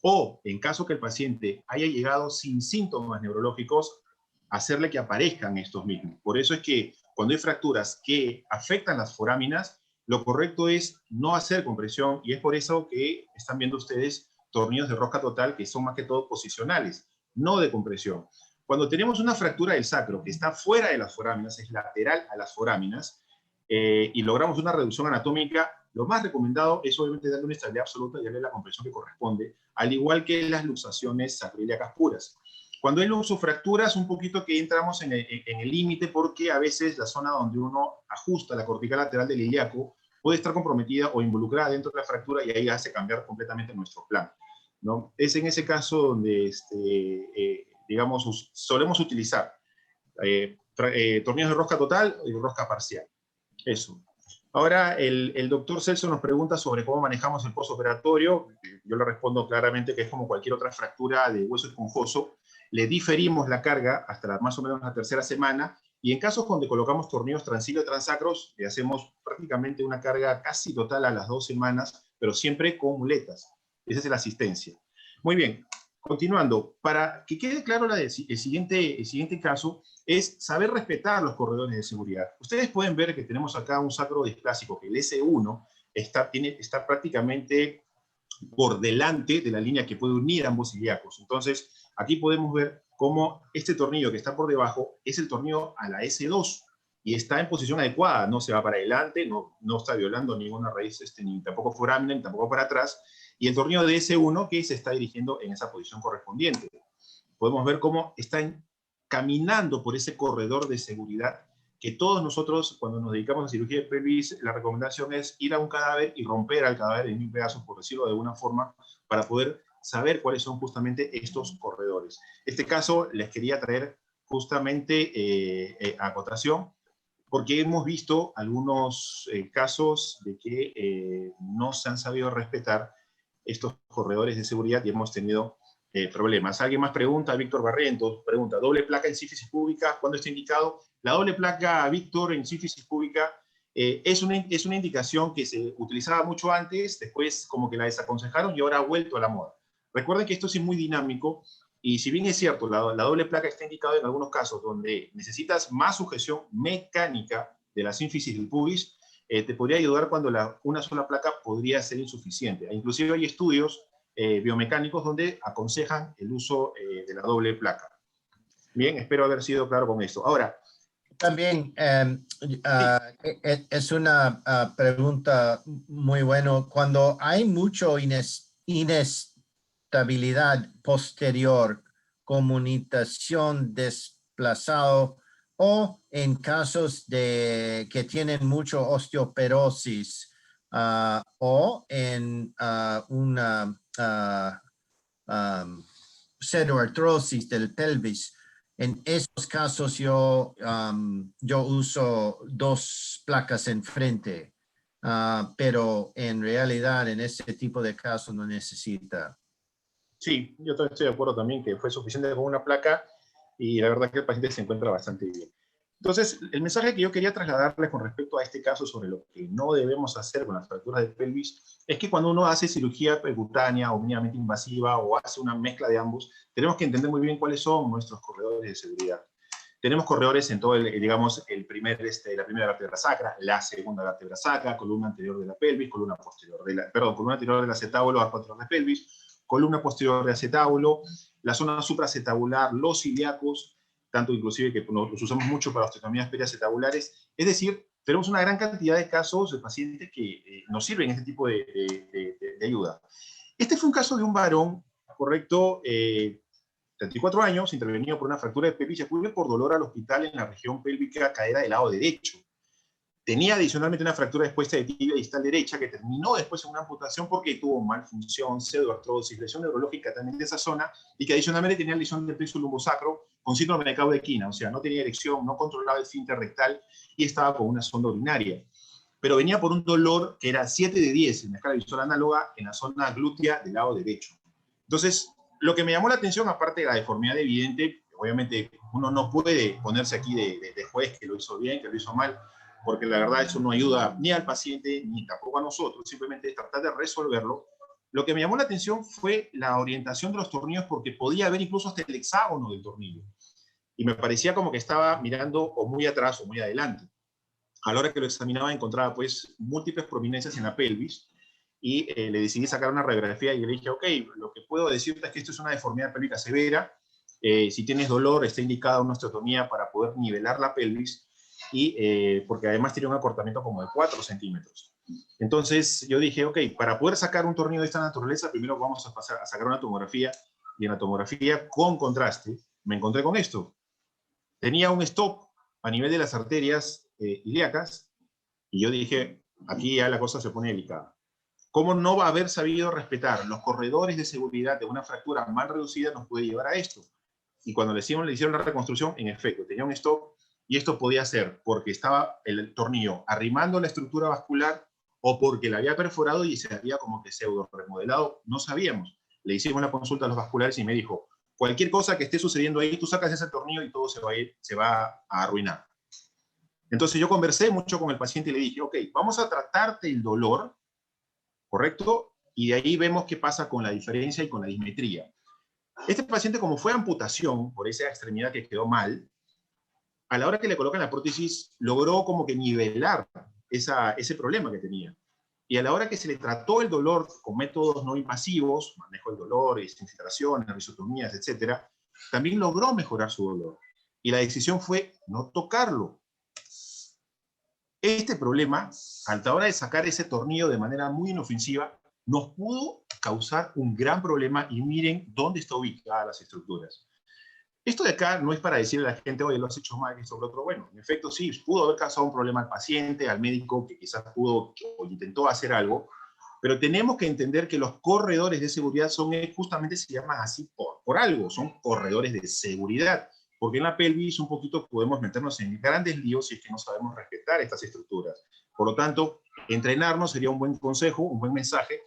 o en caso que el paciente haya llegado sin síntomas neurológicos, hacerle que aparezcan estos mismos. Por eso es que cuando hay fracturas que afectan las foráminas, lo correcto es no hacer compresión, y es por eso que están viendo ustedes tornillos de rosca total que son más que todo posicionales, no de compresión. Cuando tenemos una fractura del sacro que está fuera de las foráminas, es lateral a las foráminas, y logramos una reducción anatómica, lo más recomendado es obviamente darle una estabilidad absoluta y darle la compresión que corresponde, al igual que las luxaciones sacroiliacas puras. Cuando hay luxofracturas, un poquito que entramos en el límite, porque a veces la zona donde uno ajusta la cortical lateral del ilíaco puede estar comprometida o involucrada dentro de la fractura, y ahí hace cambiar completamente nuestro plan, ¿no? Es en ese caso donde, digamos, solemos utilizar tornillos de rosca total y rosca parcial. Eso. Ahora, el doctor Celso nos pregunta sobre cómo manejamos el postoperatorio. Yo le respondo claramente que es como cualquier otra fractura de hueso esponjoso. Le diferimos la carga hasta más o menos la tercera semana, y en casos donde colocamos tornillos transilio transacros, le hacemos prácticamente una carga casi total a las 2 semanas, pero siempre con muletas. Esa es la asistencia. Muy bien, continuando. Para que quede claro el siguiente caso, es saber respetar los corredores de seguridad. Ustedes pueden ver que tenemos acá un sacro displásico, que el S1 está prácticamente por delante de la línea que puede unir ambos ilíacos. Entonces, aquí podemos ver cómo este tornillo que está por debajo es el tornillo a la S2 y está en posición adecuada, no se va para adelante, no está violando ninguna raíz, ni tampoco forámina, ni tampoco para atrás, y el tornillo de S1 que se está dirigiendo en esa posición correspondiente. Podemos ver cómo están caminando por ese corredor de seguridad que todos nosotros, cuando nos dedicamos a cirugía de pelvis, la recomendación es ir a un cadáver y romper al cadáver en 1000 pedazos, por decirlo de alguna forma, para poder saber cuáles son justamente estos corredores. Este caso les quería traer justamente a cotación, porque hemos visto algunos casos de que no se han sabido respetar estos corredores de seguridad y hemos tenido problemas. ¿Alguien más pregunta? Víctor Barrientos pregunta, ¿doble placa en sífisis púbica? ¿Cuándo está indicado? La doble placa, Víctor, en sífisis púbica es una indicación que se utilizaba mucho antes, después como que la desaconsejaron y ahora ha vuelto a la moda. Recuerden que esto es muy dinámico, y si bien es cierto, la doble placa está indicada en algunos casos donde necesitas más sujeción mecánica de la sínfisis del pubis, te podría ayudar cuando una sola placa podría ser insuficiente. Inclusive hay estudios biomecánicos donde aconsejan el uso de la doble placa. Bien, espero haber sido claro con esto. Ahora, también es una pregunta muy buena. Cuando hay mucho inestabilidad posterior, comunicación desplazado, o en casos que tienen mucho osteoporosis, o en una pseudoartrosis del pelvis. En esos casos yo uso 2 placas enfrente, pero en realidad en ese tipo de casos no necesita. Sí, yo estoy de acuerdo también que fue suficiente con una placa, y la verdad que el paciente se encuentra bastante bien. Entonces, el mensaje que yo quería trasladarles con respecto a este caso sobre lo que no debemos hacer con las fracturas de pelvis es que cuando uno hace cirugía percutánea o mínimamente invasiva o hace una mezcla de ambos, tenemos que entender muy bien cuáles son nuestros corredores de seguridad. Tenemos corredores en todo, digamos, la primera vértebra sacra, la segunda vértebra sacra, columna anterior de la pelvis, columna anterior del acetábulo, arco anterior de la pelvis, columna posterior de acetábulo, la zona supraacetabular, los ilíacos, tanto inclusive que los usamos mucho para osteotomías periacetabulares. Es decir, tenemos una gran cantidad de casos de pacientes que nos sirven este tipo de ayuda. Este fue un caso de un varón, correcto, 34 años, intervenido por una fractura de pelvis y acudió por dolor al hospital en la región pélvica cadera del lado derecho. Tenía adicionalmente una fractura expuesta de tibia distal derecha que terminó después en una amputación porque tuvo malfunción, pseudoartrosis, lesión neurológica también de esa zona, y que adicionalmente tenía lesión del plexo lumbosacro con síndrome de caudequina, o sea, no tenía erección, no controlaba el esfínter rectal y estaba con una sonda urinaria. Pero venía por un dolor que era 7 de 10 en la escala visual análoga en la zona glútea del lado derecho. Entonces, lo que me llamó la atención, aparte de la deformidad evidente, obviamente uno no puede ponerse aquí de juez que lo hizo bien, que lo hizo mal, porque la verdad eso no ayuda ni al paciente ni tampoco a nosotros, simplemente es tratar de resolverlo. Lo que me llamó la atención fue la orientación de los tornillos, porque podía ver incluso hasta el hexágono del tornillo. Y me parecía como que estaba mirando o muy atrás o muy adelante. A la hora que lo examinaba encontraba pues múltiples prominencias en la pelvis, y le decidí sacar una radiografía y le dije, ok, lo que puedo decirte es que esto es una deformidad pélvica severa. Si tienes dolor, está indicada una osteotomía para poder nivelar la pelvis, y porque además tiene un acortamiento como de 4 centímetros. Entonces yo dije, ok, para poder sacar un tornillo de esta naturaleza, primero vamos a pasar a sacar una tomografía, y en la tomografía con contraste me encontré con esto. Tenía un stop a nivel de las arterias ilíacas, y yo dije, aquí ya la cosa se pone delicada. ¿Cómo no va a haber sabido respetar los corredores de seguridad de una fractura mal reducida nos puede llevar a esto? Y cuando le hicieron la reconstrucción, en efecto, tenía un stop, y esto podía ser porque estaba el tornillo arrimando la estructura vascular o porque la había perforado y se había como que pseudo remodelado, no sabíamos. Le hicimos la consulta a los vasculares y me dijo, cualquier cosa que esté sucediendo ahí, tú sacas ese tornillo y todo se va a arruinar. Entonces yo conversé mucho con el paciente y le dije, ok, vamos a tratarte el dolor, ¿correcto? Y de ahí vemos qué pasa con la diferencia y con la dismetría. Este paciente, como fue amputación por esa extremidad que quedó mal, a la hora que le colocan la prótesis, logró como que nivelar ese problema que tenía. Y a la hora que se le trató el dolor con métodos no invasivos, manejo del dolor, infiltraciones, risotomías, etc., también logró mejorar su dolor. Y la decisión fue no tocarlo. Este problema, a la hora de sacar ese tornillo de manera muy inofensiva, nos pudo causar un gran problema, y miren dónde están ubicadas las estructuras. Esto de acá no es para decirle a la gente, oye, lo has hecho mal, esto, lo otro. Bueno, en efecto sí, pudo haber causado un problema al paciente, al médico, que quizás pudo o intentó hacer algo, pero tenemos que entender que los corredores de seguridad son justamente, se llaman así por algo, son corredores de seguridad, porque en la pelvis un poquito podemos meternos en grandes líos si es que no sabemos respetar estas estructuras. Por lo tanto, entrenarnos sería un buen consejo, un buen mensaje,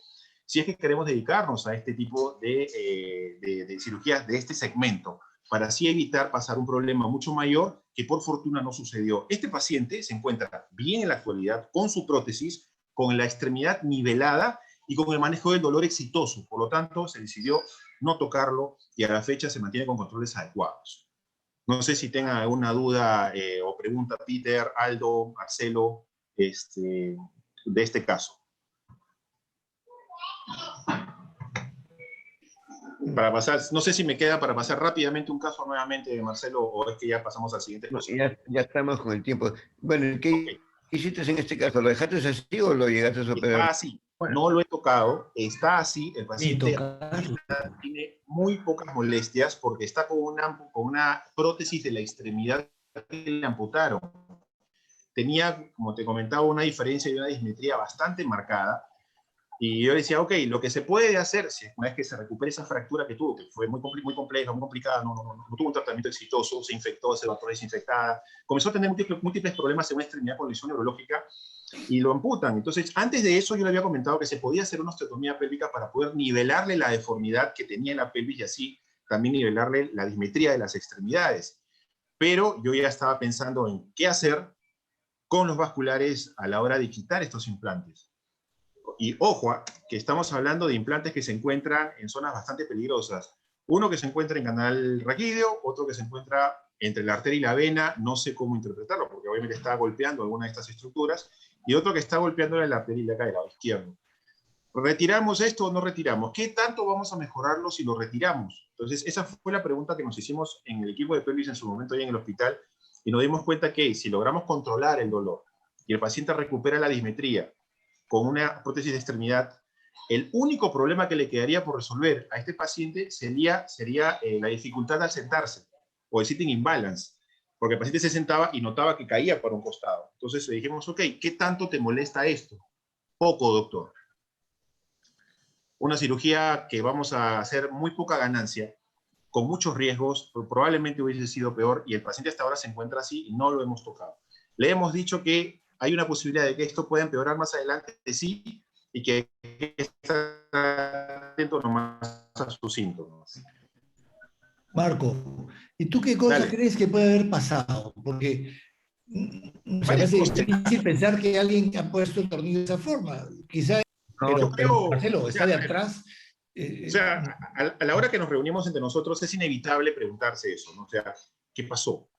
si es que queremos dedicarnos a este tipo de cirugías de este segmento, para así evitar pasar un problema mucho mayor que por fortuna no sucedió. Este paciente se encuentra bien en la actualidad con su prótesis, con la extremidad nivelada y con el manejo del dolor exitoso. Por lo tanto, se decidió no tocarlo, y a la fecha se mantiene con controles adecuados. No sé si tengan alguna duda o pregunta, Peter, Aldo, Marcelo, de este caso. Para pasar, no sé si me queda para pasar rápidamente un caso nuevamente, Marcelo, o es que ya pasamos al siguiente. No, ya estamos con el tiempo. Bueno, ¿qué hiciste en este caso? ¿Lo dejaste así o lo llegaste a operar? Está así, no lo he tocado, está así, el paciente tiene muy pocas molestias porque está con una prótesis de la extremidad que le amputaron. Tenía, como te comentaba, una diferencia y una dismetría bastante marcada. Y yo decía, ok, lo que se puede hacer, si una vez que se recupere esa fractura que tuvo, que fue muy compleja, muy complicada, no tuvo un tratamiento exitoso, se infectó, se evaporó desinfectada, comenzó a tener múltiples problemas en una extremidad con lesión neurológica, y lo amputan. Entonces, antes de eso yo le había comentado que se podía hacer una osteotomía pélvica para poder nivelarle la deformidad que tenía en la pelvis, y así también nivelarle la dismetría de las extremidades. Pero yo ya estaba pensando en qué hacer con los vasculares a la hora de quitar estos implantes. Y ojo, que estamos hablando de implantes que se encuentran en zonas bastante peligrosas. Uno que se encuentra en canal raquídeo, otro que se encuentra entre la arteria y la vena, no sé cómo interpretarlo, porque obviamente está golpeando alguna de estas estructuras, y otro que está golpeando la arteria ilíaca del lado izquierdo. ¿retiramos esto o no retiramos? ¿Qué tanto vamos a mejorarlo si lo retiramos? Entonces, esa fue la pregunta que nos hicimos en el equipo de pelvis en su momento ahí en el hospital, y nos dimos cuenta que si logramos controlar el dolor y el paciente recupera la dismetría con una prótesis de extremidad, el único problema que le quedaría por resolver a este paciente sería la dificultad al sentarse, o el sitting imbalance, porque el paciente se sentaba y notaba que caía para un costado. Entonces le dijimos, ok, ¿qué tanto te molesta esto? Poco, doctor. Una cirugía que vamos a hacer muy poca ganancia, con muchos riesgos, probablemente hubiese sido peor, y el paciente hasta ahora se encuentra así y no lo hemos tocado. Le hemos dicho que hay una posibilidad de que esto pueda empeorar más adelante, sí, y que estar atento nomás a sus síntomas. Marco, ¿y tú qué cosa Dale. crees que puede haber pasado? Porque me Varias parece cosas. difícil pensar que alguien ha puesto el tornillo de esa forma. Quizá, yo creo, Marcelo, o está sea, de atrás. O sea, a la hora que nos reunimos entre nosotros es inevitable preguntarse eso, ¿no? O sea, ¿qué pasó?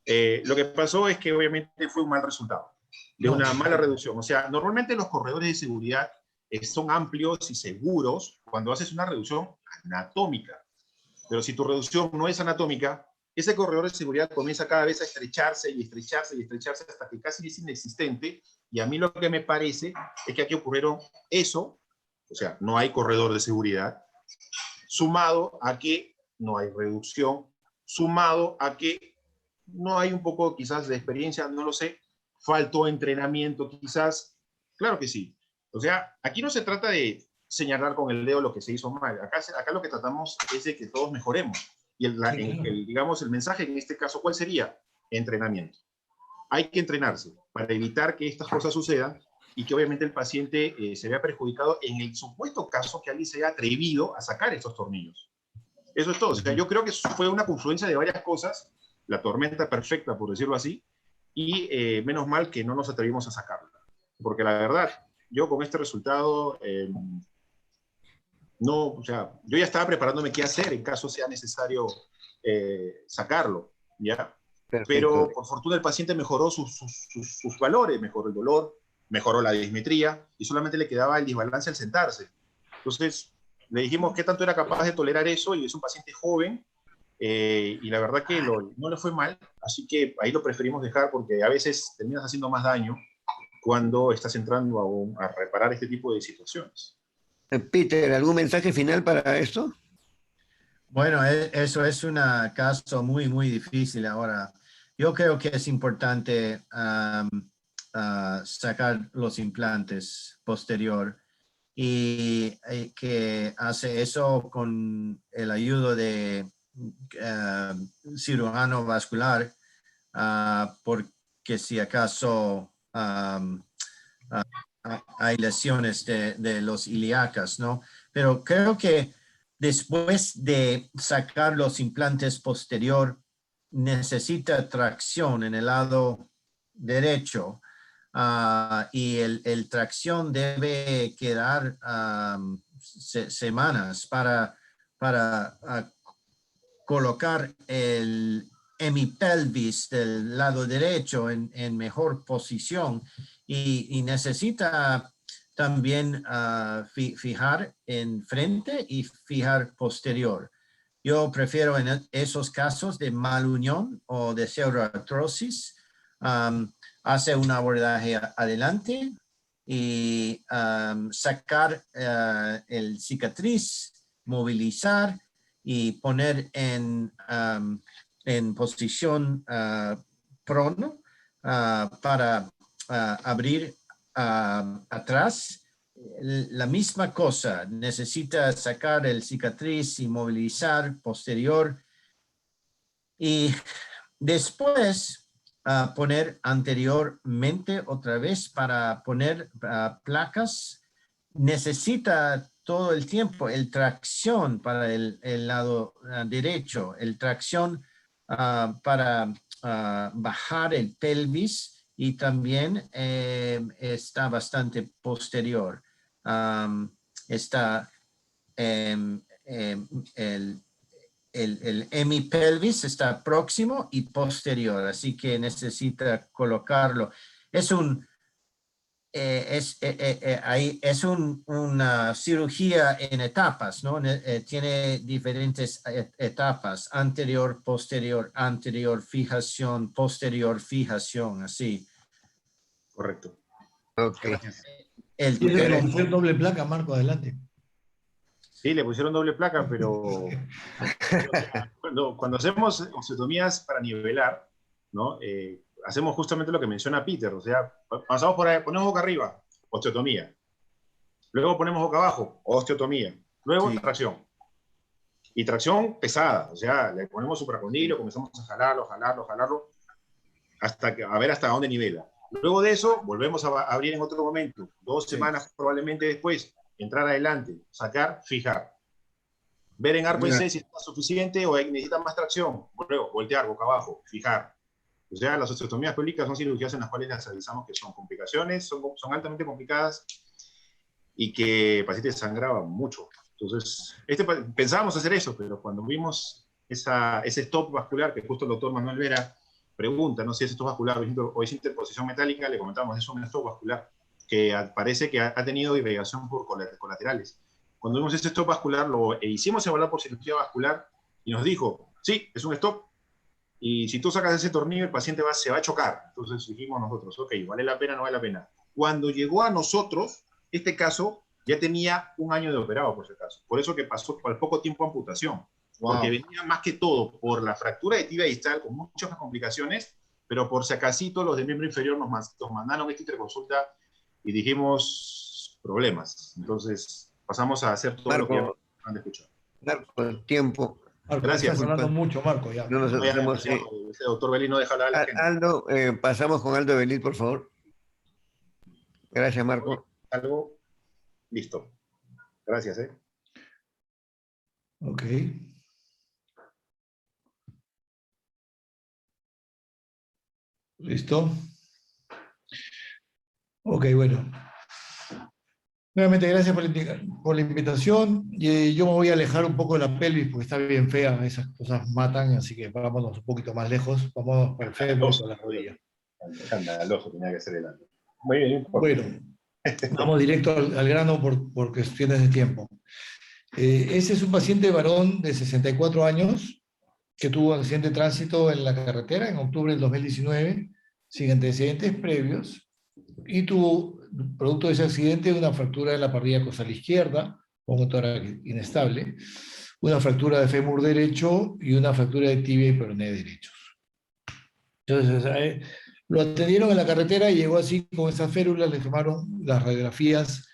Lo que pasó es que obviamente fue un mal resultado, de una mala reducción. O sea, normalmente los corredores de seguridad son amplios y seguros cuando haces una reducción anatómica. Pero si tu reducción no es anatómica, ese corredor de seguridad comienza cada vez a estrecharse y estrecharse y estrecharse hasta que casi es inexistente. Y a mí lo que me parece es que aquí ocurrieron eso, o sea, no hay corredor de seguridad, sumado a que no hay reducción, sumado a que no hay un poco quizás de experiencia, no lo sé, faltó entrenamiento quizás, claro que sí. O sea, aquí no se trata de señalar con el dedo lo que se hizo mal, acá lo que tratamos es de que todos mejoremos. Y digamos, el mensaje en este caso, ¿cuál sería? Entrenamiento. Hay que entrenarse para evitar que estas cosas sucedan y que obviamente el paciente se vea perjudicado en el supuesto caso que alguien se haya atrevido a sacar estos tornillos. Eso es todo. O sea, yo creo que fue una confluencia de varias cosas, la tormenta perfecta, por decirlo así, y menos mal que no nos atrevimos a sacarla. Porque la verdad, yo con este resultado, no, o sea, yo ya estaba preparándome qué hacer en caso sea necesario sacarlo, ¿ya? Perfecto. Pero por fortuna el paciente mejoró sus valores, mejoró el dolor, mejoró la dismetría, y solamente le quedaba el desbalance al sentarse. Entonces, le dijimos qué tanto era capaz de tolerar eso, y es un paciente joven, y la verdad que no le fue mal, así que ahí lo preferimos dejar porque a veces terminas haciendo más daño cuando estás entrando a reparar este tipo de situaciones. Peter, ¿algún mensaje final para esto? Bueno, eso es un caso muy, muy difícil ahora. Yo creo que es importante sacar los implantes posterior y que hace eso con el ayuda de cirujano vascular, porque si acaso hay lesiones de los ilíacas, ¿no? Pero creo que después de sacar los implantes posterior, necesita tracción en el lado derecho, y el tracción debe quedar semanas para colocar el hemipelvis del lado derecho en mejor posición, y necesita también fijar en frente y fijar posterior. Yo prefiero en esos casos de malunión o de pseudoartrosis, hacer un abordaje adelante y sacar el cicatriz, movilizar y poner en posición prono para abrir atrás. La misma cosa, necesita sacar el cicatriz y movilizar posterior, y después poner anteriormente otra vez para poner placas. Necesita todo el tiempo el tracción para el lado derecho, el tracción para bajar el pelvis, y también está bastante posterior. Está el hemipelvis está próximo y posterior, así que necesita colocarlo. Es un es una cirugía en etapas, ¿no? Tiene diferentes etapas, anterior, posterior, fijación, posterior, fijación, así. Correcto. Ok. Gracias. Tiene que romper doble placa, Marco, adelante. Sí, le pusieron doble placa, pero cuando hacemos osteotomías para nivelar, ¿no? Hacemos justamente lo que menciona Peter, o sea, pasamos por ahí, ponemos boca arriba, osteotomía. Luego ponemos boca abajo, osteotomía. Luego tracción. Y tracción pesada, o sea, le ponemos supracondilo, comenzamos a jalarlo, hasta que, a ver hasta dónde nivela. Luego de eso, volvemos a abrir en otro momento, 2 semanas probablemente después, entrar adelante, sacar, fijar. Ver en arco en C si está suficiente o necesita más tracción. Luego, voltear, boca abajo, fijar. O sea, las osteotomías pélvicas son cirugías en las cuales las avisamos que son complicaciones, son altamente complicadas y que el paciente sangraba mucho. Entonces, pensábamos hacer eso, pero cuando vimos ese stop vascular, que justo el doctor Manuel Vera pregunta, no sé si es stop vascular o es interposición metálica, le comentamos, es un stop vascular que parece que ha tenido irrigación por colaterales. Cuando vimos ese stop vascular, lo hicimos evaluar por cirugía vascular y nos dijo, sí, es un stop, y si tú sacas ese tornillo, el paciente se va a chocar. Entonces dijimos nosotros, ok, ¿vale la pena o no vale la pena? Cuando llegó a nosotros, este caso ya tenía 1 año de operado, por si acaso. Por eso que pasó al poco tiempo amputación. Porque venía más que todo por la fractura de tibia distal, con muchas complicaciones, pero por si acasito los de miembro inferior nos mandaron esta interconsulta y dijimos problemas. Entonces pasamos a hacer todo lo que ya han de escuchar. Marco, el tiempo. Marco, Gracias. estás hablando mucho, Marco, ya. No nos hacemos, ese doctor Belín no deja hablar a la gente. Aldo, pasamos con Aldo Belit, por favor. Gracias, Marco. Algo, listo. Gracias, Ok. ¿Listo? Ok, bueno. Nuevamente, gracias por la invitación. Yo me voy a alejar un poco de la pelvis porque está bien fea, esas cosas matan, así que vámonos un poquito más lejos. Vámonos para el fémur o la rodilla. Escandaloso tenía que ser el Aldo. Muy bien, bueno, vamos directo al grano por cuestiones de tiempo. Ese es un paciente varón de 64 años que tuvo un accidente de tránsito en la carretera en octubre del 2019, sin antecedentes previos, y tuvo, producto de ese accidente, una fractura de la parrilla costal izquierda, con un tórax inestable, una fractura de fémur derecho y una fractura de tibia y peroné derechos. Entonces, lo atendieron en la carretera y llegó así con esas férulas, le tomaron las radiografías.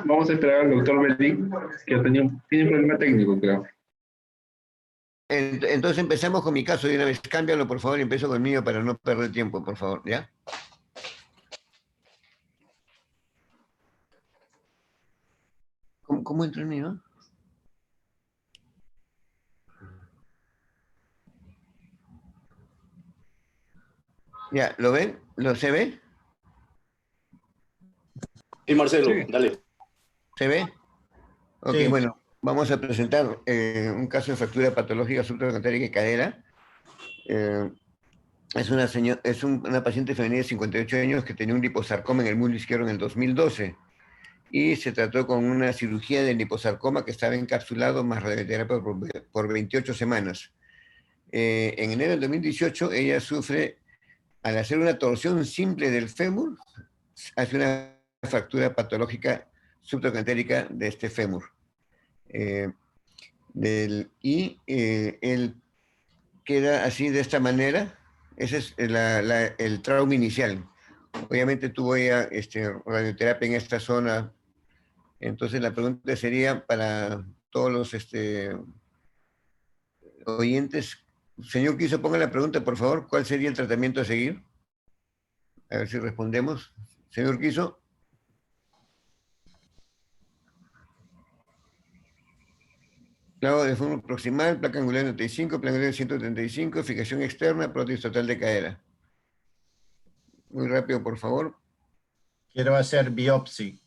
Vamos a esperar al doctor Belín, que tiene un problema técnico, creo. Entonces empezamos con mi caso de una vez. Cámbialo, por favor, y empiezo con el mío para no perder tiempo, por favor, ¿ya? ¿Cómo entra el mío? Ya, ¿lo ven? ¿Se ve? Sí, Marcelo, dale. ¿Se ve? Ok, Sí. bueno, vamos a presentar un caso de fractura patológica subtrocantérica y cadera. Es una paciente femenina de 58 años que tenía un liposarcoma en el muslo izquierdo en el 2012 y se trató con una cirugía del liposarcoma que estaba encapsulado más radioterapia por 28 semanas. En enero del 2018 ella sufre, al hacer una torsión simple del fémur, hace una fractura patológica subtrocantérica de este fémur. Él queda así de esta manera. Ese es el trauma inicial. Obviamente tuvo ella radioterapia en esta zona. Entonces la pregunta sería para todos los oyentes. Señor Quiso, ponga la pregunta, por favor. ¿Cuál sería el tratamiento a seguir? A ver si respondemos. Señor Urquizo. Clavo de forma proximal, placa angular 95, placa angular 135, fijación externa, prótesis total de cadera. Muy rápido, por favor. Quiero hacer biopsia.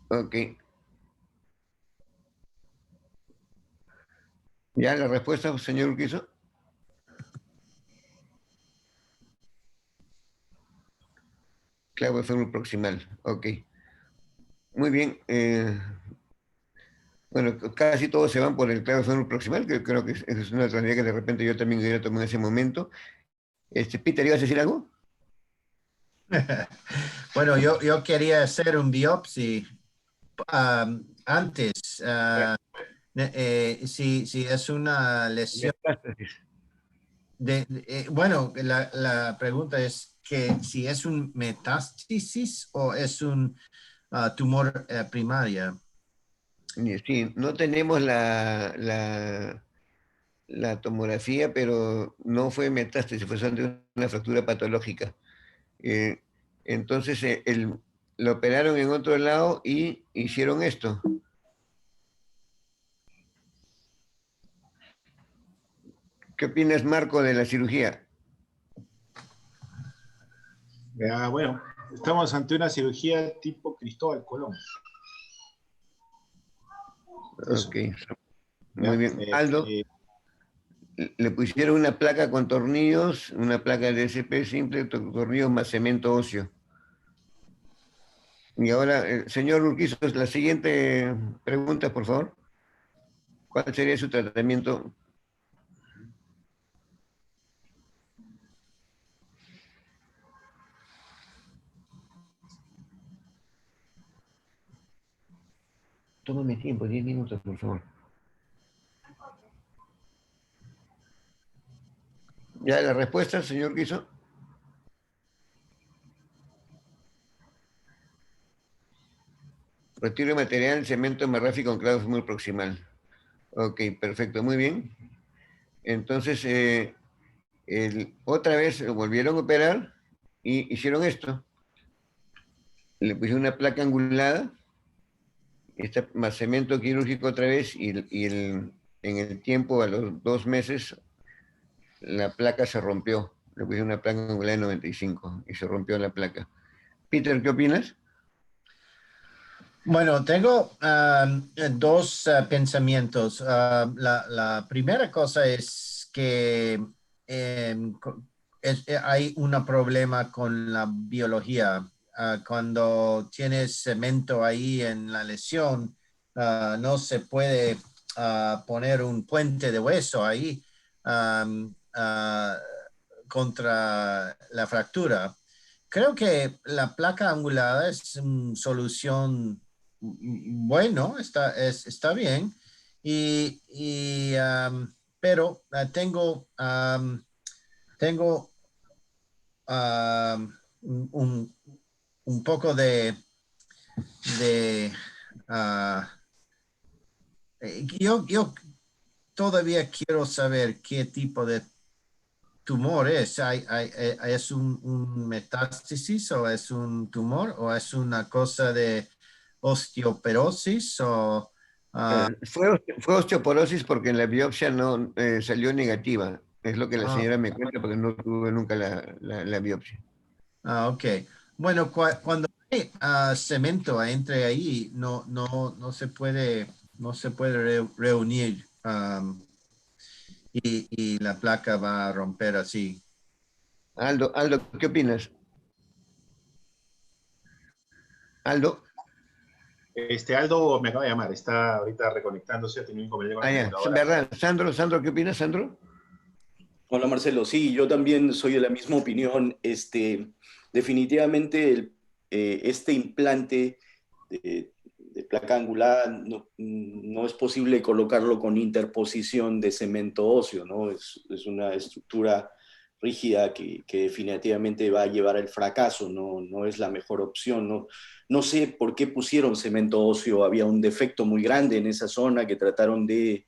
Ok. ¿Ya la respuesta, señor Urquizo? Clavo de fémur proximal. Ok. Muy bien. Bueno, casi todos se van por el clavo de fémur proximal, que creo que es una alternativa que de repente yo también hubiera tomado en ese momento. Peter, ¿ibas a decir algo? Bueno, yo quería hacer un biopsia antes. Si es una lesión. Metástasis. Bueno, la pregunta es que si es un metástasis o es un tumor primaria. Sí, no tenemos la tomografía, pero no fue metástasis, fue solamente una fractura patológica. Entonces, lo operaron en otro lado y hicieron esto. ¿Qué opinas, Marco, de la cirugía? Bueno, estamos ante una cirugía tipo Cristóbal Colón. Eso. Ok, muy bien. Aldo, Eh, le pusieron una placa con tornillos, una placa de SP simple, tornillos más cemento óseo. Y ahora, señor Urquizo, la siguiente pregunta, por favor. ¿Cuál sería su tratamiento? Tómame tiempo, 10 minutos, por favor. ¿Ya la respuesta, señor Urquizo? Retiro de material, cemento hemarráfico con clavo fémur proximal. Ok, perfecto, muy bien. Entonces, otra vez lo volvieron a operar y hicieron esto. Le pusieron una placa angulada, más cemento quirúrgico otra vez, en el tiempo, a los 2 meses, la placa se rompió. Le pusieron una placa angulada de 95 y se rompió la placa. Peter, ¿qué opinas? Bueno, tengo dos pensamientos. La primera cosa es que hay un problema con la biología. Cuando tienes cemento ahí en la lesión, no se puede poner un puente de hueso ahí contra la fractura. Creo que la placa angulada es una solución bueno, está bien, pero tengo un poco de yo todavía quiero saber qué tipo de tumor es. ¿Es un metástasis o es un tumor o es una cosa de osteoporosis o Fue osteoporosis porque en la biopsia no salió negativa. Es lo que la señora me cuenta porque no tuve nunca la biopsia. ok. Bueno, cuando hay cemento entre ahí, no se puede, reunir y la placa va a romper así. Aldo, ¿qué opinas? Aldo. Aldo me acaba de llamar, está ahorita reconectándose, ha tenido un inconveniente con la Ya, computadora. verdad. Sandro, ¿qué opinas, Sandro? Hola Marcelo, sí, yo también soy de la misma opinión. Definitivamente este implante de placa angular no es posible colocarlo con interposición de cemento óseo, ¿no? Es una estructura rígida que definitivamente va a llevar al fracaso, no es la mejor opción. No sé por qué pusieron cemento óseo, había un defecto muy grande en esa zona que trataron de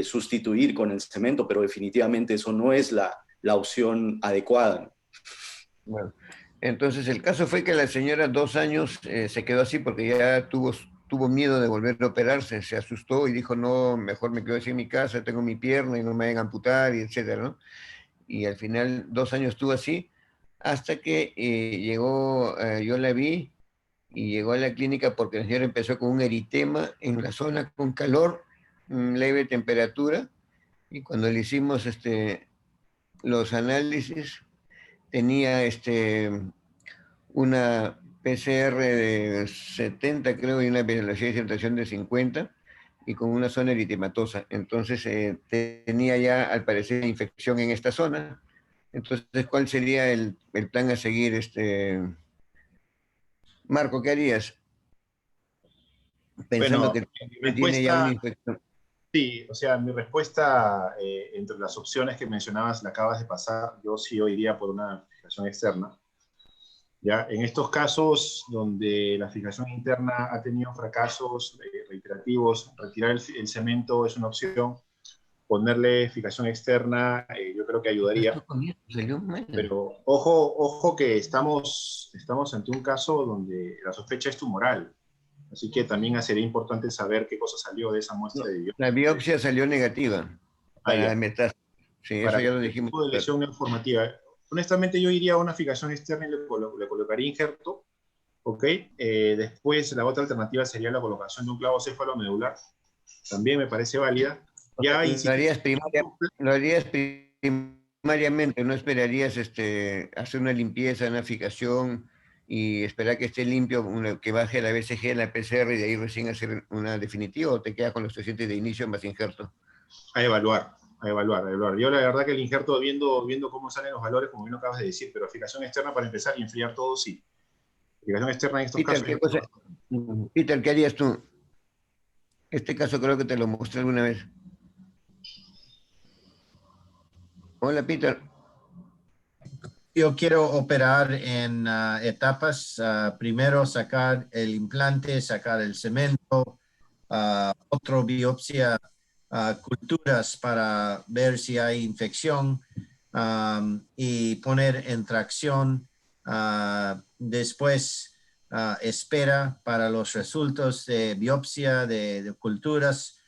sustituir con el cemento, pero definitivamente eso no es la opción adecuada. Bueno, entonces el caso fue que la señora 2 años se quedó así porque ya tuvo miedo de volver a operarse, se asustó y dijo, no, mejor me quedo así en mi casa, tengo mi pierna y no me vayan a amputar, y etcétera, ¿no? Y al final 2 años estuvo así, hasta que llegó, yo la vi, y llegó a la clínica porque la señora empezó con un eritema en la zona con calor, leve temperatura, y cuando le hicimos los análisis, tenía una PCR de 70, creo, y una velocidad de hidratación de 50, y con una zona eritematosa. Entonces tenía ya, al parecer, infección en esta zona. Entonces, ¿cuál sería el plan a seguir? Marco, ¿qué harías? Pensando Bueno, que mi tiene ya una respuesta, infección. sí, o sea, mi respuesta entre las opciones que mencionabas, la acabas de pasar, yo sí iría por una fijación externa. Ya, en estos casos donde la fijación interna ha tenido fracasos reiterativos, retirar el cemento es una opción, ponerle fijación externa yo creo que ayudaría. Salió mal. Pero ojo que estamos ante un caso donde la sospecha es tumoral. Así que también sería importante saber qué cosa salió de esa muestra No, de biopsia. la biopsia salió negativa para Ya, metástasis. Sí, eso para ya lo cualquier dijimos. tipo de lesión neoformativa. Honestamente, yo iría a una fijación externa y le colocaría injerto. ¿Ok? Después, la otra alternativa sería la colocación de un clavo cefalomedular. También me parece válida. O sea, Ya, insisto, lo harías primariamente, no esperarías hacer una limpieza, una fijación y esperar que esté limpio, que baje la BCG, la PCR y de ahí recién hacer una definitiva, o te quedas con los 300 de inicio más injerto. a evaluar, a evaluar, a evaluar. Yo la verdad que el injerto, viendo cómo salen los valores, como bien lo acabas de decir, pero fijación externa para empezar y enfriar todo, sí. Fijación externa en estos Peter, casos. Peter, ¿qué harías tú? Este caso creo que te lo mostré alguna vez. Hola, Peter. Yo quiero operar en etapas. Primero sacar el implante, sacar el cemento, otro biopsia, culturas para ver si hay infección y poner en tracción. Después espera para los resultados de biopsia de culturas.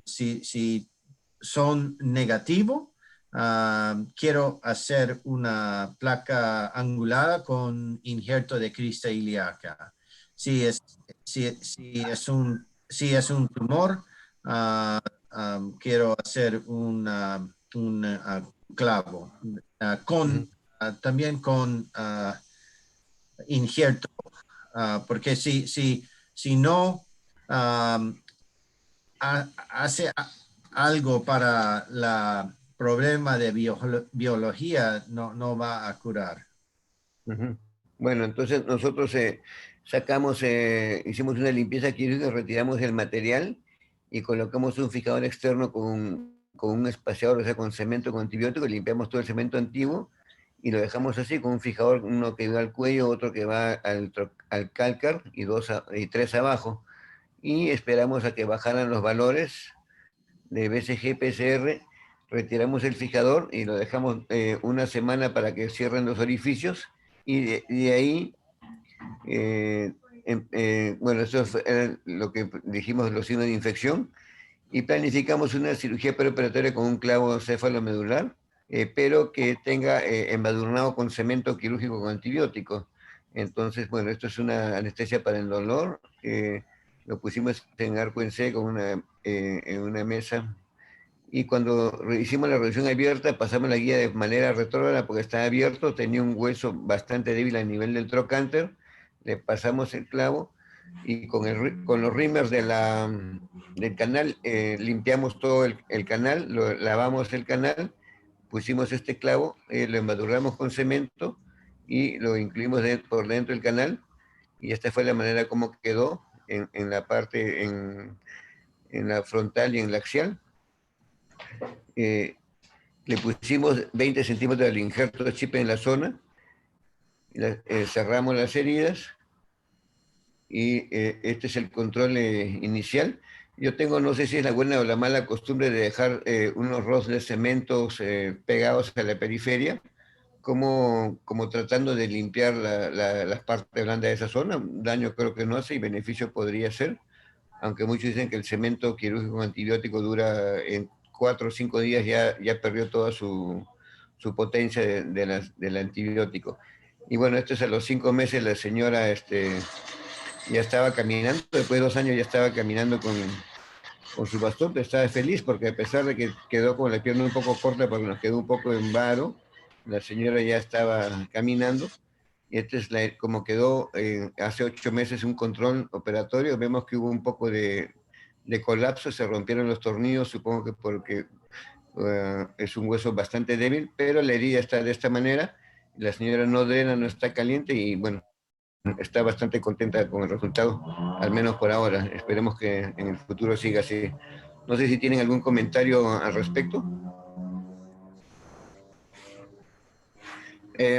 Si son negativos, quiero hacer una placa angulada con injerto de crista ilíaca. Si es un tumor, quiero hacer un clavo también con injerto, porque si no hace algo para la problema de biología, no va a curar. Bueno, entonces nosotros hicimos una limpieza quirúrgica, retiramos el material y colocamos un fijador externo con un espaciador, o sea, con cemento, con antibiótico, limpiamos todo el cemento antiguo y lo dejamos así, con un fijador, uno que va al cuello, otro que va al cálcar y 3 abajo. Y esperamos a que bajaran los valores de BCG, PCR, retiramos el fijador y lo dejamos una semana para que cierren los orificios y de ahí, bueno, eso era lo que dijimos, los signos de infección, y planificamos una cirugía preoperatoria con un clavo cefalomedular, pero que tenga embadurnado con cemento quirúrgico con antibióticos. Entonces, bueno, esto es una anestesia para el dolor. Lo pusimos en arco en seco en una mesa. Y cuando hicimos la reducción abierta, pasamos la guía de manera retrógrada porque estaba abierto, tenía un hueso bastante débil a nivel del trocánter. Le pasamos el clavo y con los rímers del canal limpiamos todo el canal, lavamos el canal, pusimos este clavo, lo embadurnamos con cemento y lo incluimos por dentro del canal. Y esta fue la manera como quedó en la parte, en la frontal y en la axial. Le pusimos 20 centímetros del injerto de chip en la zona, cerramos las heridas y este es el control inicial. Yo tengo, no sé si es la buena o la mala costumbre de dejar unos rolls de cementos pegados a la periferia, como tratando de limpiar las partes blandas de esa zona. Daño creo que no hace y beneficio podría ser, aunque muchos dicen que el cemento quirúrgico con antibiótico dura en 4 o 5 días, ya perdió toda su potencia del antibiótico. Y bueno, esto es a los 5 meses la señora ya estaba caminando, después de 2 años ya estaba caminando con su bastón, pero estaba feliz porque a pesar de que quedó con la pierna un poco corta porque nos quedó un poco en varo, la señora ya estaba caminando. Y este es como quedó hace 8 meses un control operatorio, vemos que hubo un poco de colapso, se rompieron los tornillos, supongo que porque es un hueso bastante débil, pero la herida está de esta manera, la señora no drena, no está caliente y bueno, está bastante contenta con el resultado, al menos por ahora. Esperemos que en el futuro siga así. No sé si tienen algún comentario al respecto.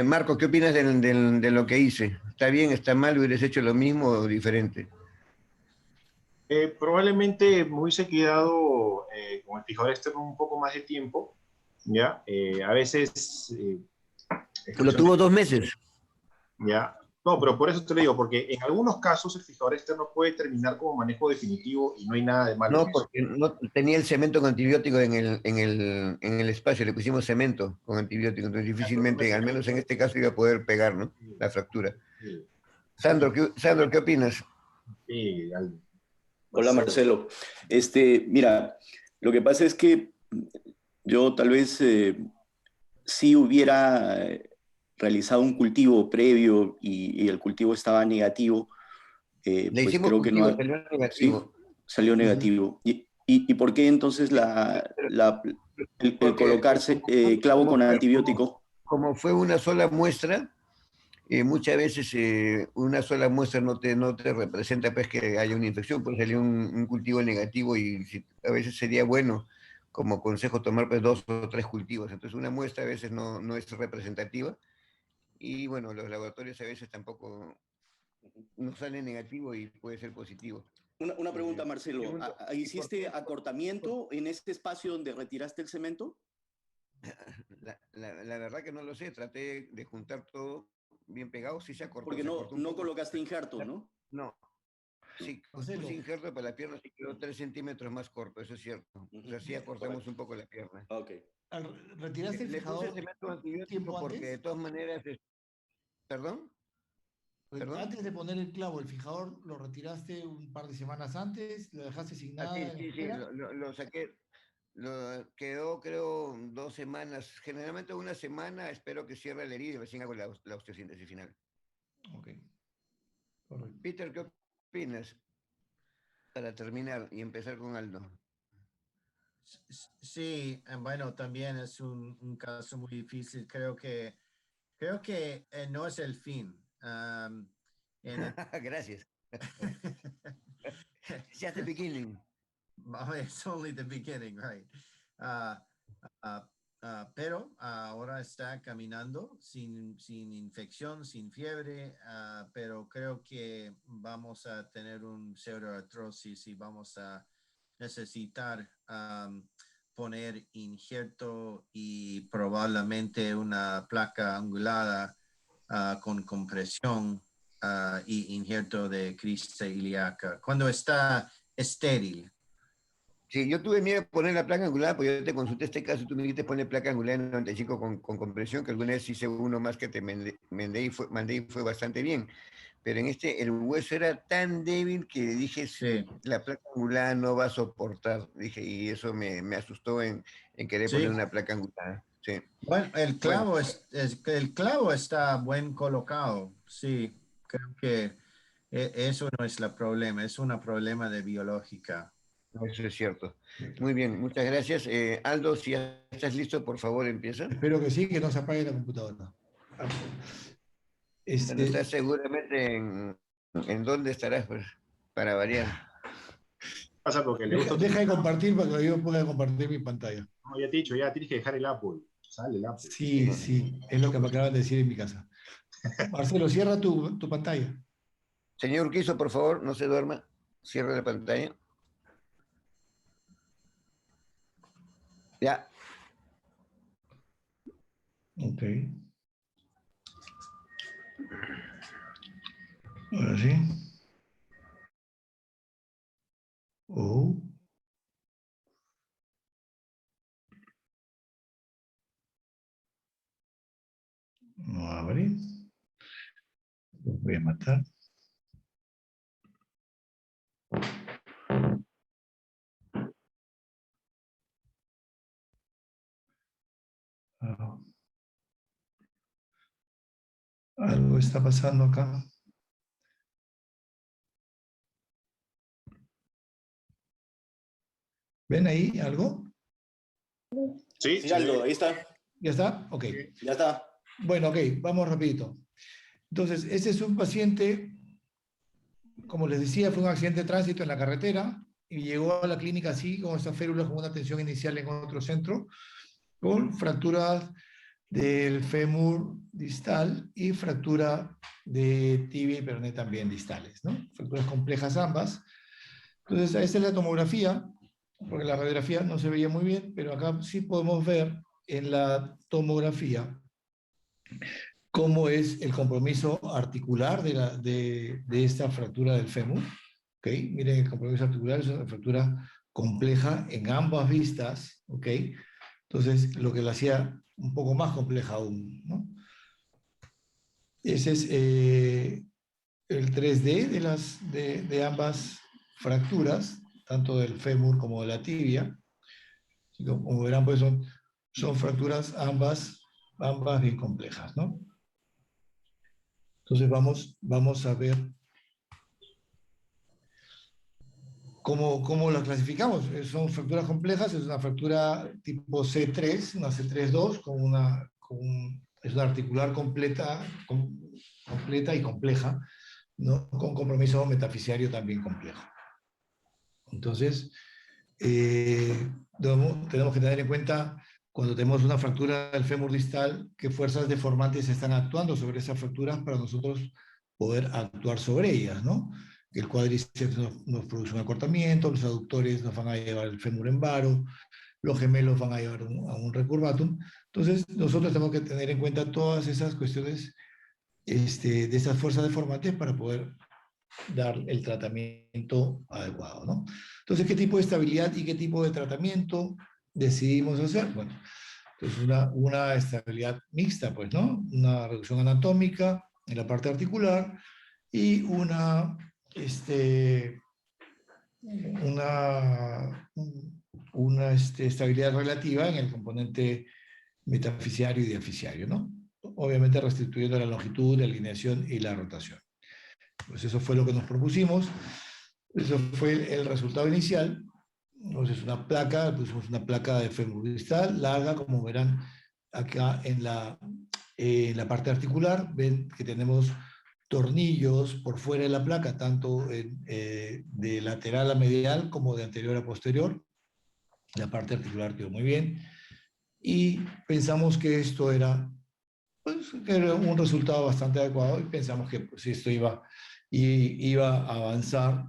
Marco, ¿qué opinas de lo que hice? ¿Está bien, está mal? ¿Hubieras hecho lo mismo o diferente? Probablemente me hubiese quedado con el fijador externo un poco más de tiempo, ¿ya? A veces es Lo cuestión tuvo 2 meses. ¿ya? No, pero por eso te lo digo, porque en algunos casos el fijador externo puede terminar como manejo definitivo y no hay nada de malo en No, eso. porque no tenía el cemento con antibiótico en el espacio, le pusimos cemento con antibiótico, entonces difícilmente, al menos en este caso, iba a poder pegar, ¿no? La fractura. Sí, Sandro, ¿qué opinas? sí, Hola Marcelo. Mira, lo que pasa es que yo tal vez sí hubiera realizado un cultivo previo y el cultivo estaba negativo, Le pues hicimos creo que cultivo, no, salió sí, negativo. salió negativo. ¿Y por qué entonces el Porque colocarse clavo con antibiótico? como fue una sola muestra, muchas veces una sola muestra no te representa pues, que haya una infección, pues salió un cultivo negativo y a veces sería bueno como consejo tomar pues 2 o 3 cultivos. Entonces una muestra a veces no es representativa y bueno, los laboratorios a veces tampoco no salen negativo y puede ser positivo. Una pregunta, Marcelo. Segundo, ¿y por ¿Hiciste qué? acortamiento en este espacio donde retiraste el cemento? La verdad que no lo sé, traté de juntar todo bien pegado, sí se Porque cortó un no poco. colocaste injerto, ¿no? No, sí, Marcelo, puse injerto, pero la pierna sí quedó 3 centímetros más corto, eso es cierto. O sea, sí acortamos Correcto. un poco la pierna. Ok. ¿retiraste el Le puse fijador cemento antibiótico tiempo porque de antes? todas maneras, ¿perdón? Pues ¿Perdón? antes de poner el clavo, ¿el fijador lo retiraste un par de semanas antes? ¿Lo dejaste sin Ah, nada sí, en sí, sí, espera? lo saqué, quedó creo 2 semanas, generalmente una semana, espero que cierre la herida y recién hago la osteosíntesis final. Ok, correcto. Peter, ¿qué opinas? Para terminar y empezar con Aldo. Sí, bueno, también es un caso muy difícil. Creo que no es el fin. En el- Gracias. Just the beginning. It's only the beginning, right? Uh, uh, pero ahora está caminando sin infección, sin fiebre, pero creo que vamos a tener un pseudoartrosis y vamos a necesitar poner injerto y probablemente una placa angulada con compresión y injerto de crista ilíaca. Cuando está estéril. Sí, yo tuve miedo de poner la placa angular, pues yo te consulté este caso y tú me dijiste poner placa angular en 95 con compresión, que alguna vez hice uno más que te mandé y fue bastante bien. Pero en este, el hueso era tan débil que dije, Sí. la placa angular no va a soportar. Dije, y eso me asustó en querer poner Sí. una placa angular. Sí. Bueno, el Bueno, clavo el clavo está buen colocado. Sí, creo que eso no es el problema, es un problema de biológica. eso es cierto. Muy bien, muchas gracias. Aldo, si ya estás listo, por favor, empieza. Espero que sí, que no se apague la computadora. Bueno, estás Este, seguramente en dónde estarás, pues, para variar. Pasa porque le gusta deja de compartir para que yo pueda compartir mi pantalla. No, ya te he dicho, ya tienes que dejar el Apple. Sale el Apple. Sí, sí, es lo que me acaban de decir en mi casa. Marcelo, cierra tu pantalla. Señor Urquizo, por favor, no se duerma. Cierre la pantalla. Ya. Ok. Ahora sí. Oh. No abre. Lo voy a matar. Ah, algo está pasando acá. ¿Ven ahí algo? Sí, Sí, se Aldo, ve. ahí está. ¿Ya está? Ok. Ya está. Bueno, ok, vamos rapidito. Entonces, este es un paciente, como les decía, fue un accidente de tránsito en la carretera y llegó a la clínica así, con esta férula, con una atención inicial en otro centro, con fracturas del fémur distal y fractura de tibia y peroné también distales, ¿no? Fracturas complejas ambas. Entonces, esta es la tomografía, porque la radiografía no se veía muy bien, pero acá sí podemos ver en la tomografía cómo es el compromiso articular de esta fractura del fémur. ¿Ok? Miren, el compromiso articular es una fractura compleja en ambas vistas. ¿Ok? Entonces, lo que la hacía un poco más compleja aún, ¿no? Ese es el 3D de ambas fracturas, tanto del fémur como de la tibia. Como verán, pues son fracturas ambas bien complejas, ¿no? Entonces vamos a ver cómo las clasificamos. Son fracturas complejas, es una fractura tipo C3, una C3-2, es una articular completa y compleja, ¿no? Con compromiso metafisiario también complejo. Entonces, tenemos que tener en cuenta, cuando tenemos una fractura del fémur distal, qué fuerzas deformantes están actuando sobre esas fracturas para nosotros poder actuar sobre ellas, ¿no? El cuádriceps nos produce un acortamiento, los aductores nos van a llevar el fémur en varo, los gemelos van a llevar a un recurvatum. Entonces, nosotros tenemos que tener en cuenta todas esas cuestiones de esas fuerzas deformantes para poder dar el tratamiento adecuado, ¿no? Entonces, ¿qué tipo de estabilidad y qué tipo de tratamiento decidimos hacer? Bueno, pues una estabilidad mixta, pues, ¿no? Una reducción anatómica en la parte articular y una estabilidad relativa en el componente metafisiario y diafisiario, ¿no? Obviamente restituyendo la longitud, la alineación y la rotación. Pues eso fue lo que nos propusimos, eso fue el resultado inicial. Entonces pusimos una placa de fémur distal larga, como verán acá en la parte articular, ven que tenemos tornillos por fuera de la placa, tanto de lateral a medial como de anterior a posterior. La parte articular quedó muy bien. Y pensamos que esto era, pues, que era un resultado bastante adecuado y pensamos que pues, esto iba a avanzar,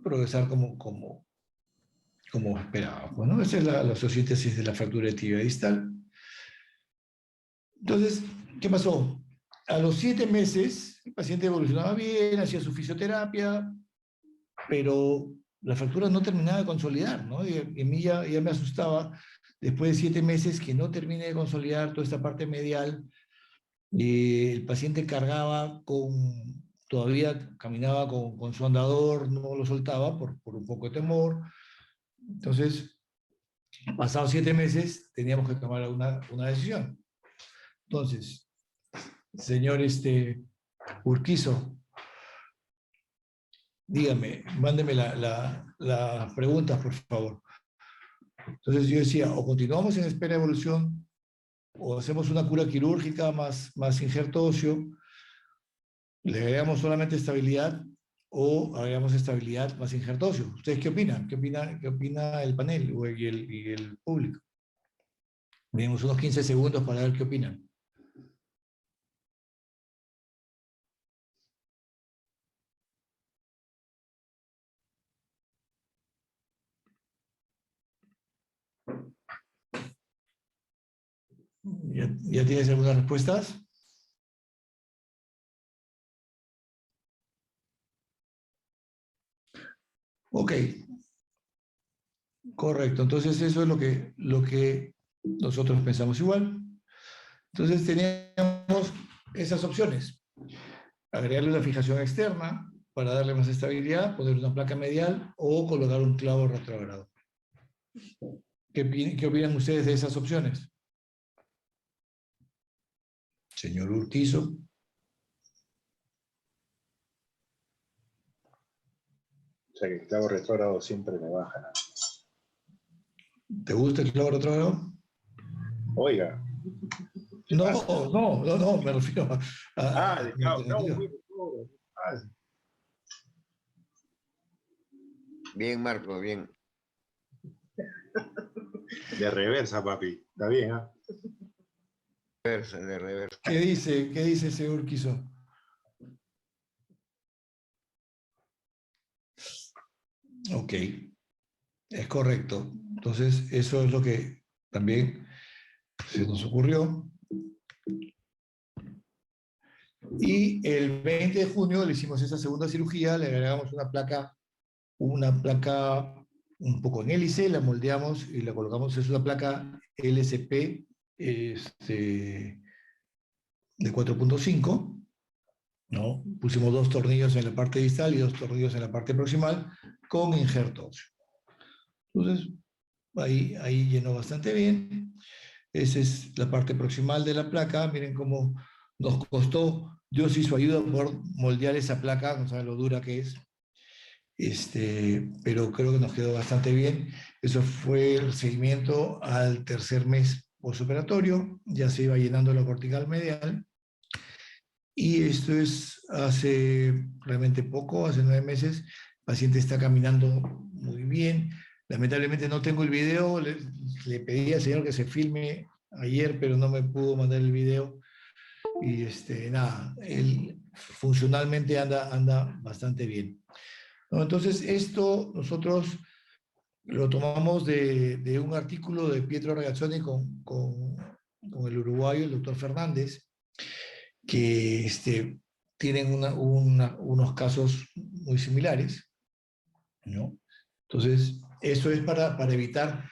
progresar como esperábamos, ¿no? Esa es la socioíntesis de la fractura de tibia distal. Entonces, ¿qué pasó? A los 7 meses, el paciente evolucionaba bien, hacía su fisioterapia, pero la fractura no terminaba de consolidar, ¿no? Y a mí ya me asustaba, después de 7 meses, que no termine de consolidar toda esta parte medial. El paciente todavía caminaba con su andador, no lo soltaba por un poco de temor. Entonces, pasados 7 meses, teníamos que tomar una decisión. Entonces, señor Urquizo, dígame, mándeme las preguntas, por favor. Entonces yo decía, o continuamos en espera de evolución, o hacemos una cura quirúrgica más injerto óseo, le agregamos solamente estabilidad, o agregamos estabilidad más injerto óseo. ¿Ustedes qué opinan? ¿Qué opina el panel y el público? Tenemos unos 15 segundos para ver qué opinan. ¿Ya tienes algunas respuestas? Ok, correcto. Entonces eso es lo que nosotros pensamos igual. Entonces teníamos esas opciones. Agregarle una fijación externa para darle más estabilidad, poner una placa medial o colocar un clavo retrógrado. ¿Qué opinan ustedes de esas opciones? Señor Urquizo. O sea que el clavo retrógrado siempre me baja. ¿Te gusta el clavo retrógrado? Oiga. No, me refiero a El una clavo alternativa. muy retrógrado. Bien, Marco, bien. De reversa, papi. Está bien, ¿ah? De reversa. ¿Qué dice señor Urquizo? Ok, es correcto. Entonces, eso es lo que también se nos ocurrió. Y el 20 de junio le hicimos esa segunda cirugía, le agregamos una placa un poco en hélice, la moldeamos y la colocamos, es una placa LSP de 4.5, ¿no? Pusimos 2 tornillos en la parte distal y 2 tornillos en la parte proximal con injerto óseo. Entonces, ahí llenó bastante bien. Esa es la parte proximal de la placa. Miren cómo nos costó Dios y su ayuda por moldear esa placa, no saben lo dura que es. Pero creo que nos quedó bastante bien. Eso fue el seguimiento al tercer mes postoperatorio. Ya se iba llenando la cortical medial. Y esto es hace realmente poco, hace 9 meses. El paciente está caminando muy bien. Lamentablemente no tengo el video. Le pedí al señor que se filme ayer, pero no me pudo mandar el video. Y nada, él funcionalmente anda bastante bien. ¿No? Entonces, esto nosotros lo tomamos de un artículo de Pietro Ragazzoni con el uruguayo, el doctor Fernández, que tienen unos casos muy similares, ¿no? Entonces, eso es para evitar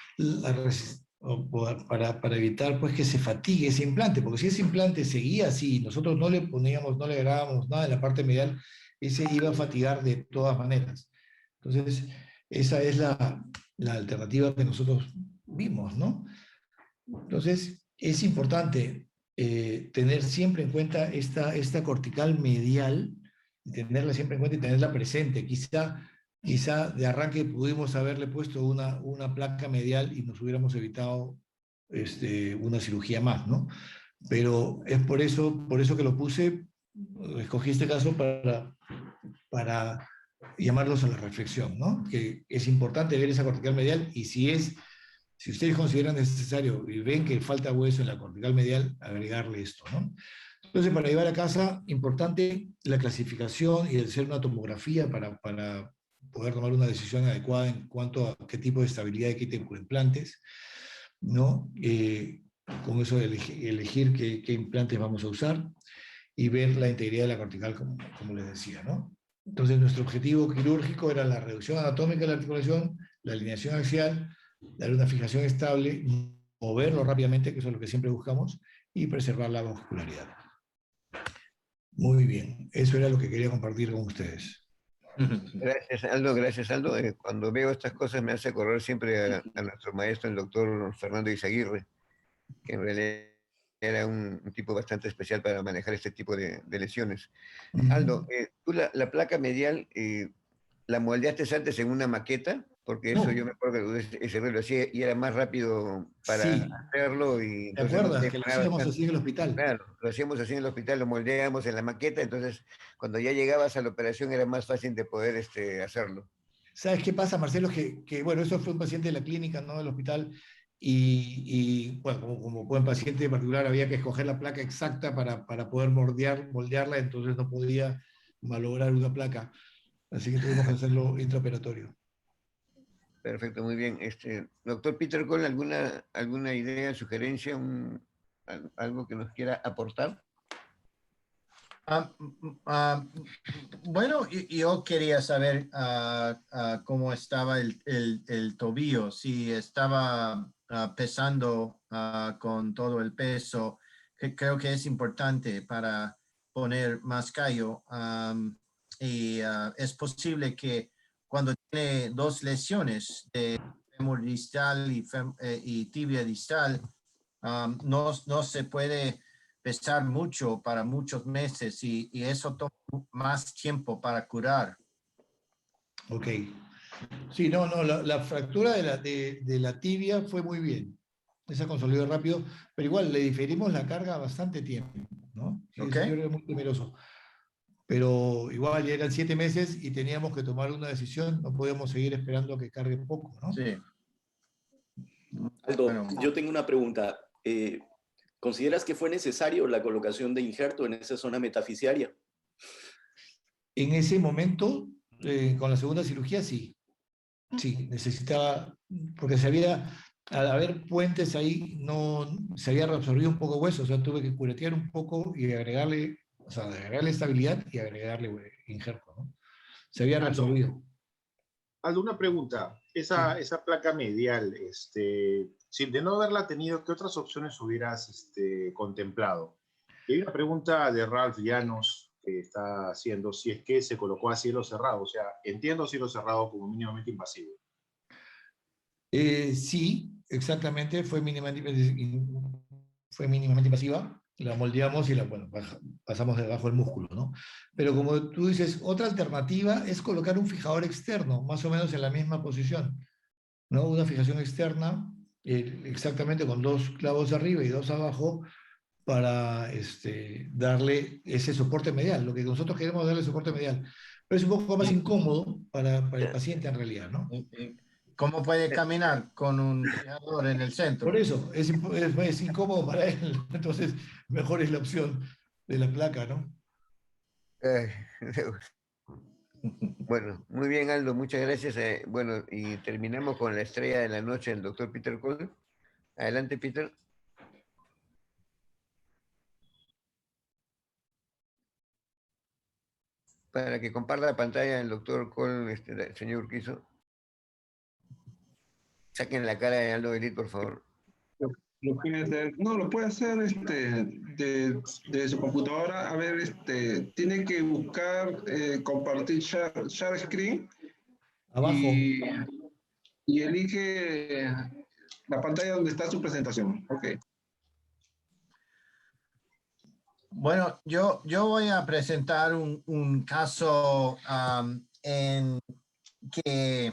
para evitar pues que se fatigue ese implante, porque si ese implante seguía así, nosotros no le poníamos, no le agregábamos nada en la parte medial, ese iba a fatigar de todas maneras. Entonces, esa es la alternativa que nosotros vimos, ¿no? Entonces, es importante tener siempre en cuenta esta cortical medial, tenerla siempre en cuenta y tenerla presente. Quizá de arranque pudimos haberle puesto una placa medial y nos hubiéramos evitado una cirugía más, ¿no? Pero es por eso que lo puse, escogí este caso para llamarlos a la reflexión, ¿no? Que es importante ver esa cortical medial y si ustedes consideran necesario y ven que falta hueso en la cortical medial, agregarle esto, ¿no? Entonces, para llevar a casa, importante la clasificación y el hacer una tomografía para poder tomar una decisión adecuada en cuanto a qué tipo de estabilidad hay que tener con implantes, ¿no? Con eso elegir qué implantes vamos a usar y ver la integridad de la cortical, como les decía, ¿no? Entonces, nuestro objetivo quirúrgico era la reducción anatómica de la articulación, la alineación axial, dar una fijación estable, moverlo rápidamente, que eso es lo que siempre buscamos, y preservar la vascularidad. Muy bien, eso era lo que quería compartir con ustedes. Gracias, Aldo. Gracias, Aldo. Cuando veo estas cosas me hace acordar siempre a nuestro maestro, el doctor Fernando Izaguirre, que en realidad era un tipo bastante especial para manejar este tipo de lesiones. Aldo, tú la placa medial la moldeaste antes en una maqueta, porque eso yo me acuerdo que ese lo hacía y era más rápido para hacerlo. Y ¿Te entonces acuerdas que lo hacíamos así en el hospital? Claro, lo hacíamos así en el hospital, lo moldeábamos en la maqueta, entonces cuando ya llegabas a la operación era más fácil de poder hacerlo. ¿Sabes qué pasa, Marcelo? Bueno, eso fue un paciente de la clínica, no del hospital, bueno, como buen paciente en particular había que escoger la placa exacta para poder moldearla, entonces no podía malograr una placa, así que tuvimos que hacerlo intraoperatorio. Perfecto, muy bien. Doctor Peter Cole, ¿alguna idea, sugerencia? algo que nos quiera aportar. Bueno, yo quería saber cómo estaba el tobillo, si estaba pesando con todo el peso, que creo que es importante para poner más callo. Y es posible que cuando tiene dos lesiones de fémur distal y tibia distal, no se puede pesar mucho para muchos meses y eso toma más tiempo para curar. Ok. Sí, no, la fractura de la tibia fue muy bien. Esa consolidó rápido, pero igual le diferimos la carga bastante tiempo, ¿no? Sí, el señor era muy temeroso. Pero igual ya eran 7 meses y teníamos que tomar una decisión, no podíamos seguir esperando a que cargue poco, ¿no? Sí. Aldo, Bueno. yo tengo una pregunta. ¿Consideras que fue necesario la colocación de injerto en esa zona metafisiaria? En ese momento, con la segunda cirugía, sí. Sí, necesitaba, porque al haber puentes ahí, no, se había reabsorbido un poco hueso, o sea, tuve que curetear un poco y agregarle, o sea, agregarle estabilidad y agregarle injerto, ¿no? Se había reabsorbido. Aldo, una pregunta. Esa placa medial, si de no haberla tenido, ¿qué otras opciones hubieras contemplado? Y hay una pregunta de Ralph Llanos que está haciendo si es que se colocó a cielo cerrado. O sea, entiendo cielo cerrado como mínimamente invasivo. Sí, exactamente, fue mínimamente invasiva, la moldeamos y bueno, pasamos debajo del músculo, ¿no? Pero como tú dices, otra alternativa es colocar un fijador externo, más o menos en la misma posición, ¿no? Una fijación externa, exactamente con 2 clavos arriba y 2 abajo, para darle ese soporte medial, lo que nosotros queremos darle soporte medial. Pero es un poco más incómodo para el paciente en realidad, ¿no? ¿Cómo puede caminar con un fijador en el centro? Por eso, es incómodo para él, entonces mejor es la opción de la placa, ¿no? Bueno, muy bien, Aldo, muchas gracias. Bueno, y terminamos con la estrella de la noche, el doctor Peter Cole. Adelante, Peter. Para que comparta la pantalla el doctor Cole, el señor Urquizo. Saquen la cara de Aldo Belit, por favor. Lo puede hacer, no, lo puede hacer de su computadora. A ver, tiene que buscar compartir share screen Abajo. y elige la pantalla donde está su presentación. Ok. Bueno, yo voy a presentar un caso en que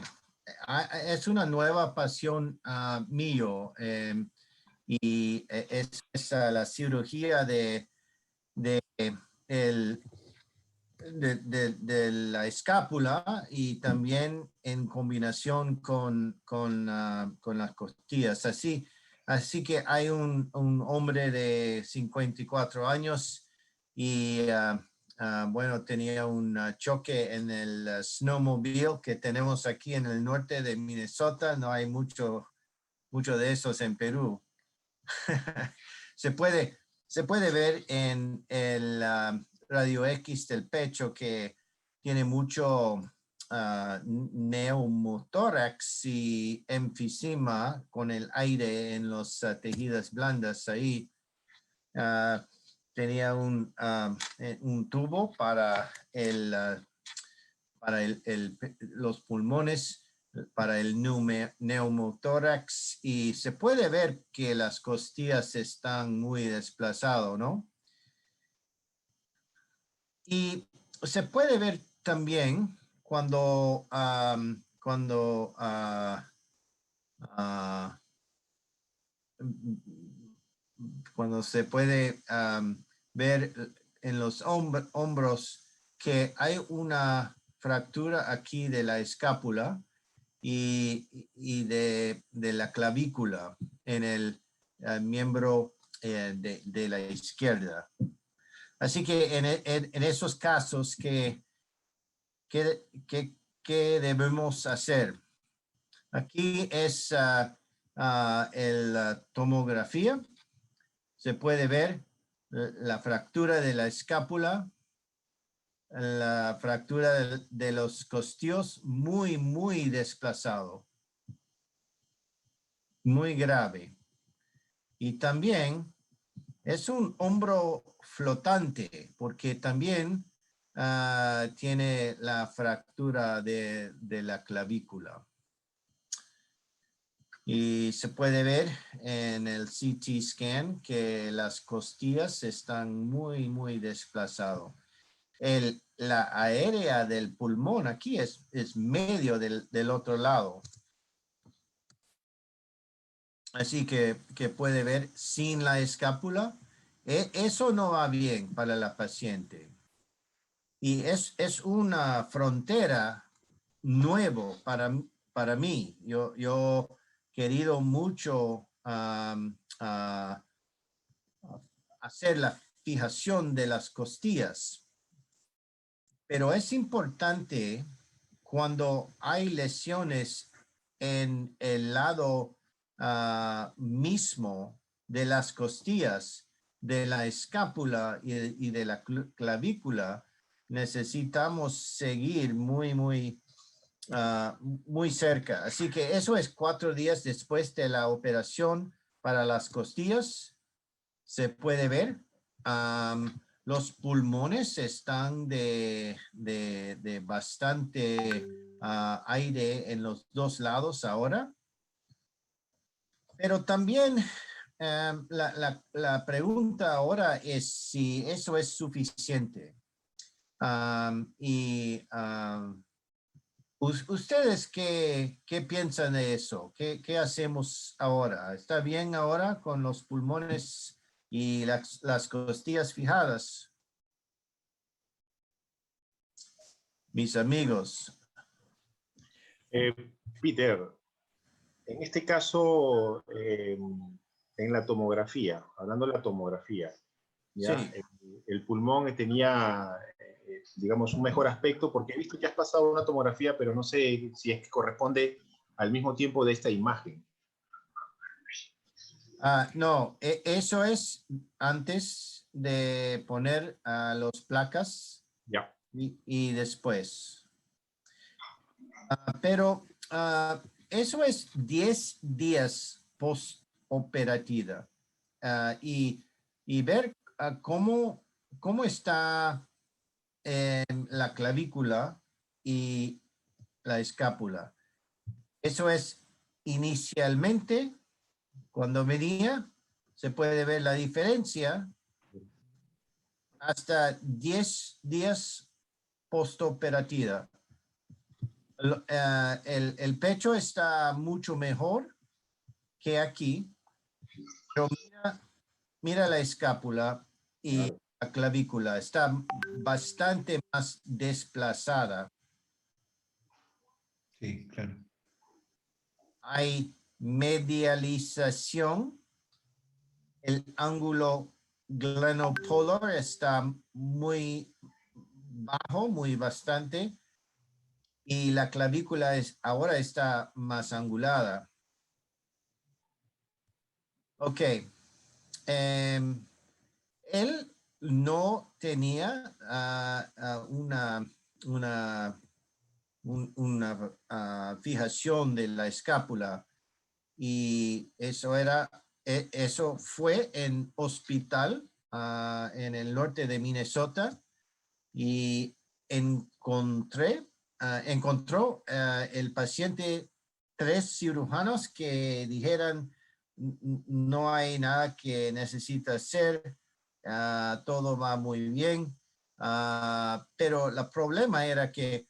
es una nueva pasión mío y es la cirugía de la escápula y también en combinación con las costillas. Así que hay un hombre de 54 años y bueno, tenía un choque en el snowmobile que tenemos aquí en el norte de Minnesota. No hay mucho de esos en Perú. se puede ver en el radio X del pecho que tiene mucho neumotórax y enfisema con el aire en los tejidas blandas ahí. Tenía un tubo para los pulmones, para el neumotórax, y se puede ver que las costillas están muy desplazadas, ¿no? Y se puede ver también cuando se puede ver en los hombros que hay una fractura aquí de la escápula y de la clavícula en el miembro de la izquierda. Así que en esos casos, ¿qué debemos hacer? Aquí es la tomografía. se puede ver la fractura de la escápula, la fractura de los costillos muy desplazado, muy grave. Y también es un hombro flotante porque también tiene la fractura de la clavícula. Y se puede ver en el CT scan que las costillas están muy desplazadas. La aérea del pulmón aquí es medio del otro lado. Así que puede ver sin la escápula. Eso no va bien para la paciente. Y es una frontera nuevo para mí. Yo querido mucho hacer la fijación de las costillas. Pero es importante cuando hay lesiones en el lado mismo de las costillas, de la escápula y de la clavícula, necesitamos seguir muy cerca. Así que eso es 4 días después de la operación para las costillas. Se puede ver. Los pulmones están de bastante aire en los 2 lados ahora. Pero también la pregunta ahora es si eso es suficiente. ¿Ustedes qué piensan de eso? ¿Qué hacemos ahora? ¿Está bien ahora con los pulmones y las costillas fijadas? Mis amigos. Peter, en este caso, en la tomografía, hablando de la tomografía, ¿ya? Sí. El pulmón tenía, digamos, un mejor aspecto, porque he visto que has pasado una tomografía, pero no sé si es que corresponde al mismo tiempo de esta imagen. No, eso es antes de poner los placas. Ya. Y después. Pero eso es 10 días post-operativa. Y ver cómo está la clavícula y la escápula. Eso es inicialmente, cuando venía, se puede ver la diferencia hasta 10 días postoperativa. El pecho está mucho mejor que aquí, pero mira la escápula y la clavícula está bastante más desplazada. Sí, claro. Hay medialización. El ángulo glenopolar está muy bajo, muy bastante. Y la clavícula ahora está más angulada. Ok. Él no tenía una fijación de la escápula y eso fue en hospital en el norte de Minnesota y encontró el paciente 3 cirujanos que dijeran no hay nada que necesita hacer, todo va muy bien, pero el problema era que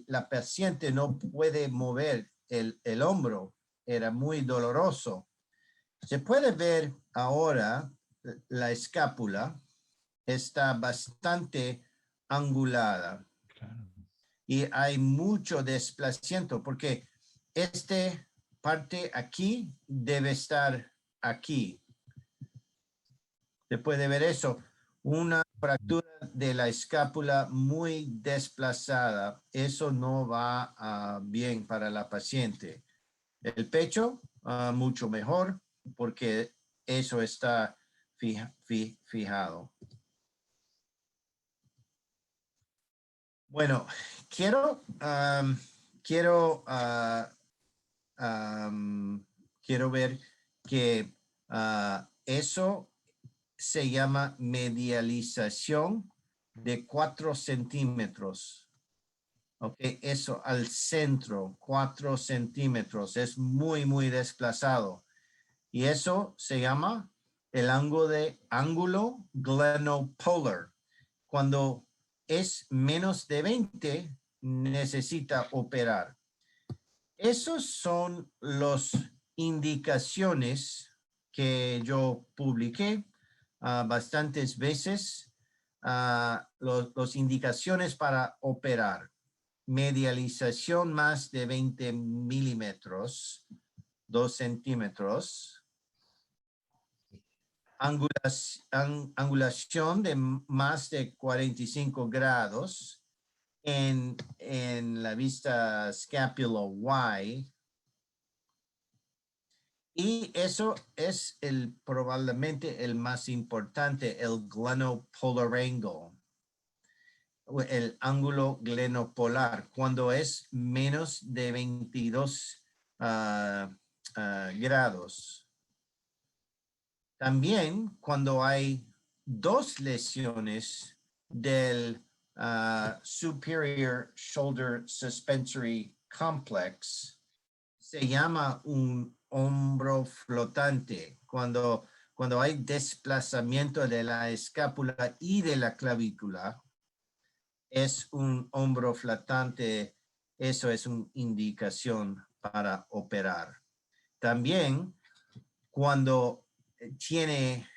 la paciente no puede mover el hombro, era muy doloroso. Se puede ver ahora la escápula está bastante angulada. Claro. Y hay mucho desplazamiento porque esta parte aquí debe estar aquí. Se puede ver eso. Una fractura de la escápula muy desplazada. Eso no va bien para la paciente. El pecho, mucho mejor porque eso está fijado. Bueno, quiero ver que eso se llama medialización de 4 centímetros. Ok, eso al centro, 4 centímetros, es muy desplazado. Y eso se llama el ángulo glenopolar. Cuando es menos de 20, necesita operar. Esos son las indicaciones que yo publiqué bastantes veces, los indicaciones para operar. Medialización más de 20 milímetros, 2 centímetros. Angulación de más de 45 grados en la vista scapula Y. Y eso es probablemente el más importante, el glenopolar angle, el ángulo glenopolar, cuando es menos de 22 grados. También cuando hay 2 lesiones del superior shoulder suspensory complex, se llama un hombro flotante. Cuando hay desplazamiento de la escápula y de la clavícula, es un hombro flotante. Eso es una indicación para operar. También cuando tiene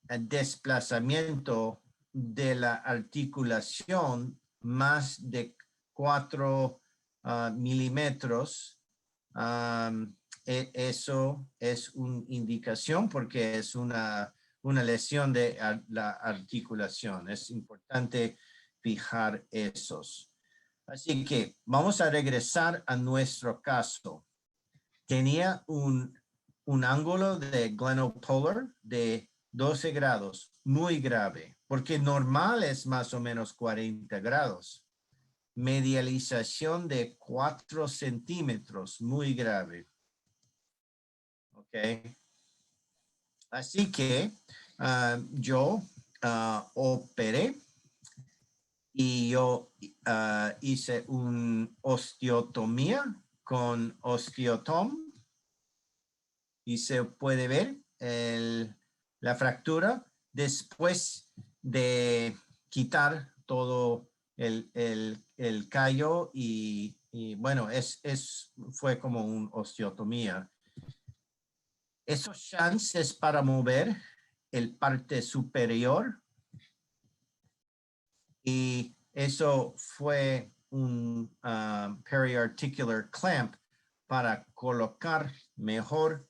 desplazamiento de la articulación más de 4 milímetros, eso es una indicación porque es una lesión de la articulación. Es importante fijar esos. Así que vamos a regresar a nuestro caso. Tenía un ángulo de glenopolar de 12 grados, muy grave, porque normal es más o menos 40 grados. Medialización de 4 centímetros, muy grave. Ok. Así que yo operé y yo hice una osteotomía con osteotom. Y se puede ver la fractura después de quitar todo el callo y bueno, fue como una osteotomía. Esos shunts es para mover el parte superior y eso fue un periarticular clamp para colocar mejor.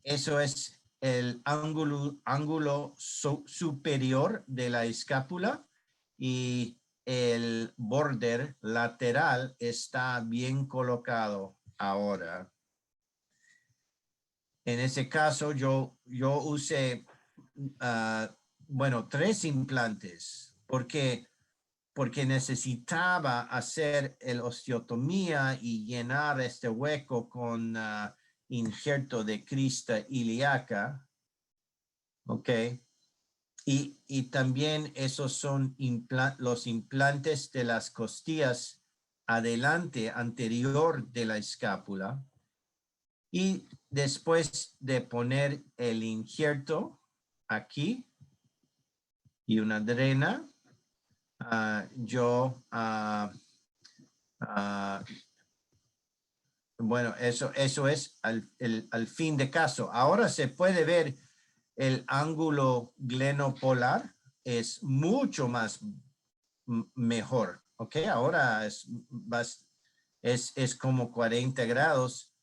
Eso es el ángulo superior de la escápula y el border lateral está bien colocado ahora. En ese caso yo usé, bueno, 3 implantes porque necesitaba hacer el osteotomía y llenar este hueco con injerto de crista ilíaca, ¿ok? Y también esos son los implantes de las costillas anterior de la escápula. Y después de poner el injerto aquí y una drena, bueno, eso es al fin de caso. Ahora se puede ver el ángulo glenopolar es mucho más mejor. Ok, ahora es como 40 grados.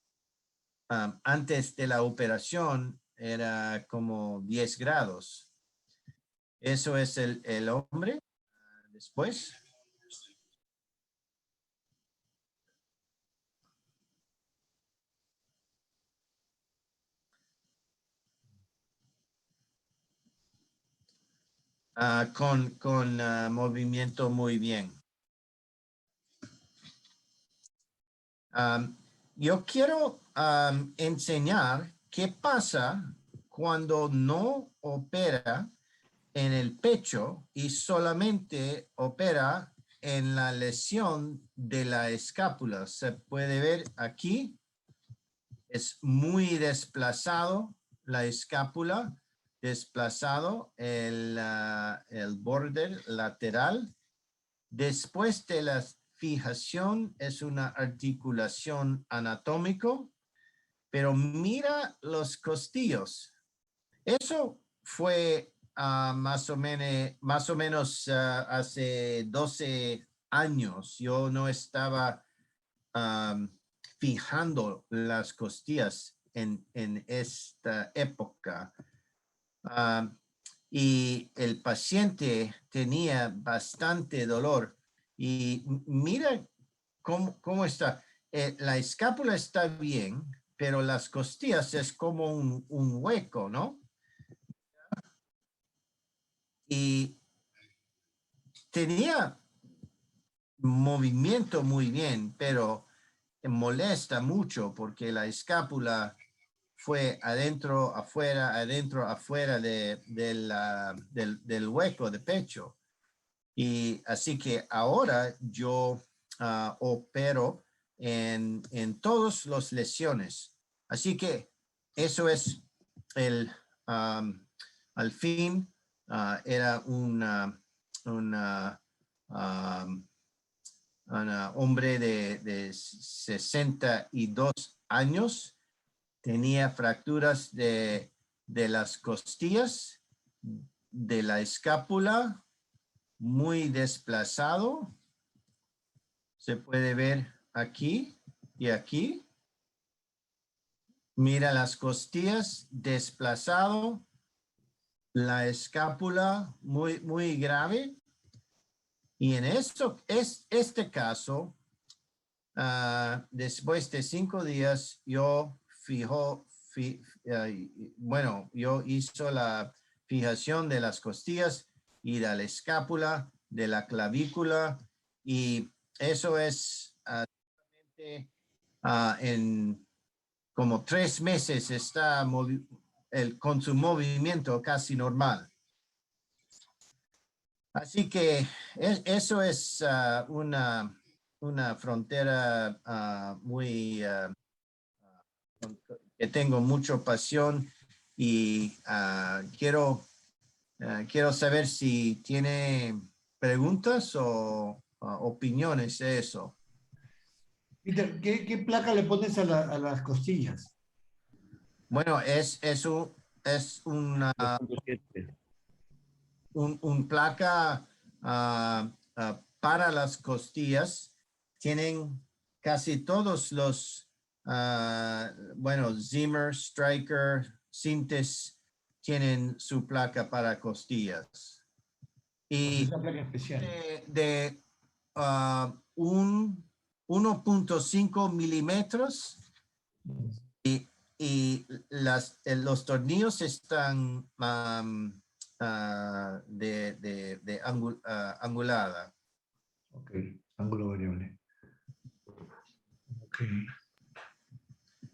Antes de la operación era como 10 grados. Eso es el hombre. Después. con movimiento muy bien. Yo quiero enseñar qué pasa cuando no opera en el pecho y solamente opera en la lesión de la escápula. Se puede ver aquí, es muy desplazado la escápula, desplazado el borde lateral. Después de la fijación es una articulación anatómico, pero mira los costillos. Eso fue más o menos hace 12 años. Yo no estaba fijando las costillas en esta época. Y el paciente tenía bastante dolor. Y mira cómo está. La escápula está bien, pero las costillas es como un hueco, ¿no? Y tenía movimiento muy bien, pero molesta mucho porque la escápula fue adentro, afuera del hueco de pecho. Y así que ahora yo opero en todas las lesiones. Así que eso es al fin, era un hombre de 62 años. Tenía fracturas de las costillas, de la escápula, muy desplazado. Se puede ver aquí y aquí. Mira las costillas, desplazado. La escápula muy grave. Y en este caso, después de 5 días, yo yo hizo la fijación de las costillas y de la escápula, de la clavícula, y eso es en como 3 meses está con su movimiento casi normal. Así que eso es una frontera muy que tengo mucha pasión y quiero saber si tiene preguntas o opiniones de eso. Peter, ¿qué placa le pones a las costillas? Bueno, es una un placa para las costillas. Tienen casi todos los, Zimmer, Stryker, Synthes tienen su placa para costillas. Y Es una placa especial. de 1.5 milímetros y los tornillos están angulada. Ok, ángulo variable. Ok.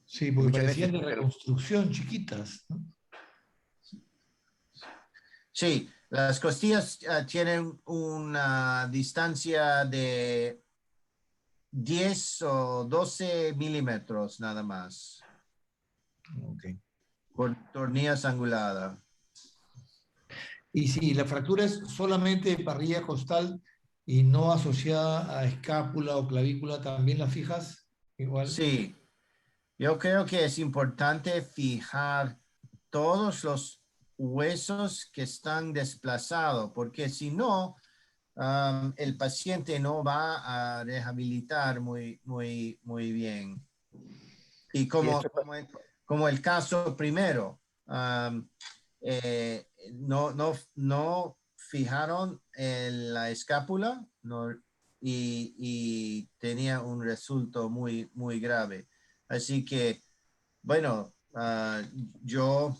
Sí, porque Muchas parecían de veces, reconstrucción chiquitas, ¿no? Sí, las costillas tienen una distancia de 10 o 12 milímetros nada más. Ok. Con tornillas anguladas. Y si la fractura es solamente de parrilla costal y no asociada a escápula o clavícula, ¿también la fijas igual? Sí, yo creo que es importante fijar todos los huesos que están desplazados, porque si no, el paciente no va a rehabilitar muy bien. Y como el caso primero, no fijaron en la escápula y tenía un resultado muy grave. Así que, bueno, yo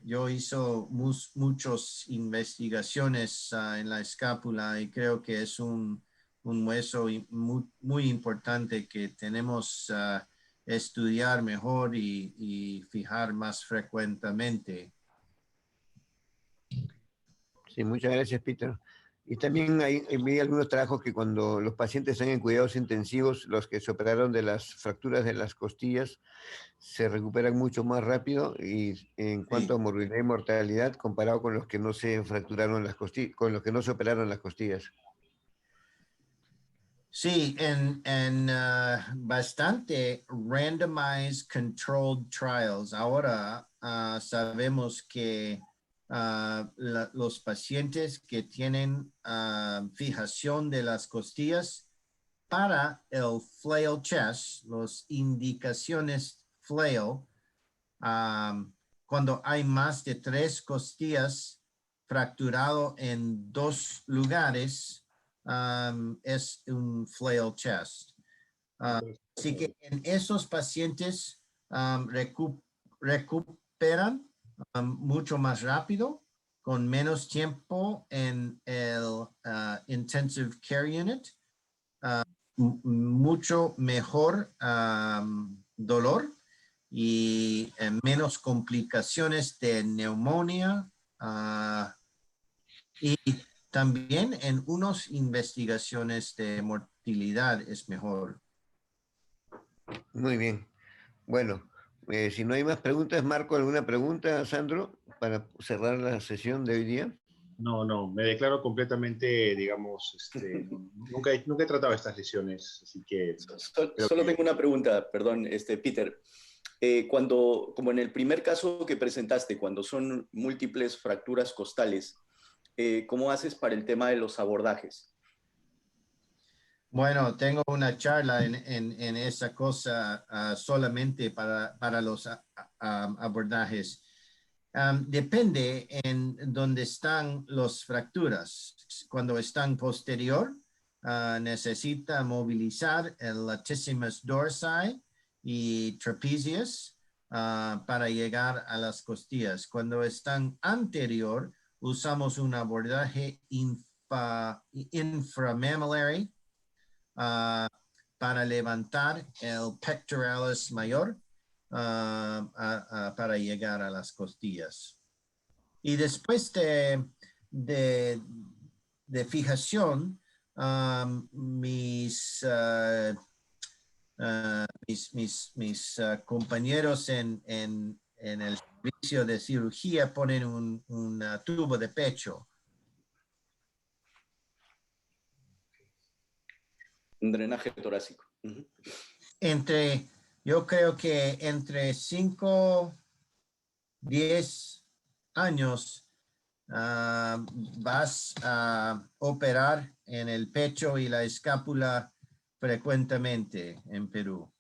yo hizo muchas investigaciones en la escápula y creo que es un hueso muy importante que tenemos estudiar mejor y fijar más frecuentemente. Sí, muchas gracias, Peter. Y también vi algunos trabajos que cuando los pacientes están en cuidados intensivos, los que se operaron de las fracturas de las costillas, se recuperan mucho más rápido y en cuanto a morbilidad y mortalidad comparado con los que no se fracturaron las costillas, con los que no se operaron las costillas. Sí, en bastante randomized controlled trials. Ahora sabemos que los pacientes que tienen fijación de las costillas para el flail chest, las indicaciones flail, cuando hay más de 3 costillas fracturado en 2 lugares, es un flail chest. Así que en esos pacientes recuperan mucho más rápido, con menos tiempo en el intensive care unit, mucho mejor dolor y menos complicaciones de neumonía y también en unas investigaciones de mortalidad es mejor. Muy bien. Bueno, si no hay más preguntas, Marco, ¿alguna pregunta, Sandro, para cerrar la sesión de hoy día? No, me declaro completamente, digamos, nunca he tratado estas lesiones, así que... Solo tengo una pregunta, perdón, Peter. Como en el primer caso que presentaste, cuando son múltiples fracturas costales, ¿cómo haces para el tema de los abordajes? Bueno, tengo una charla en esa cosa solamente para los abordajes. Depende en dónde están las fracturas. Cuando están posterior, necesita movilizar el latissimus dorsi y trapezius para llegar a las costillas. Cuando están anterior, usamos un abordaje inframammillary para levantar el pectoralis mayor para llegar a las costillas. Y después de fijación, mis compañeros en el servicio de cirugía ponen un tubo de pecho. Un drenaje torácico. Yo creo que entre 5, 10 años vas a operar en el pecho y la escápula frecuentemente en Perú.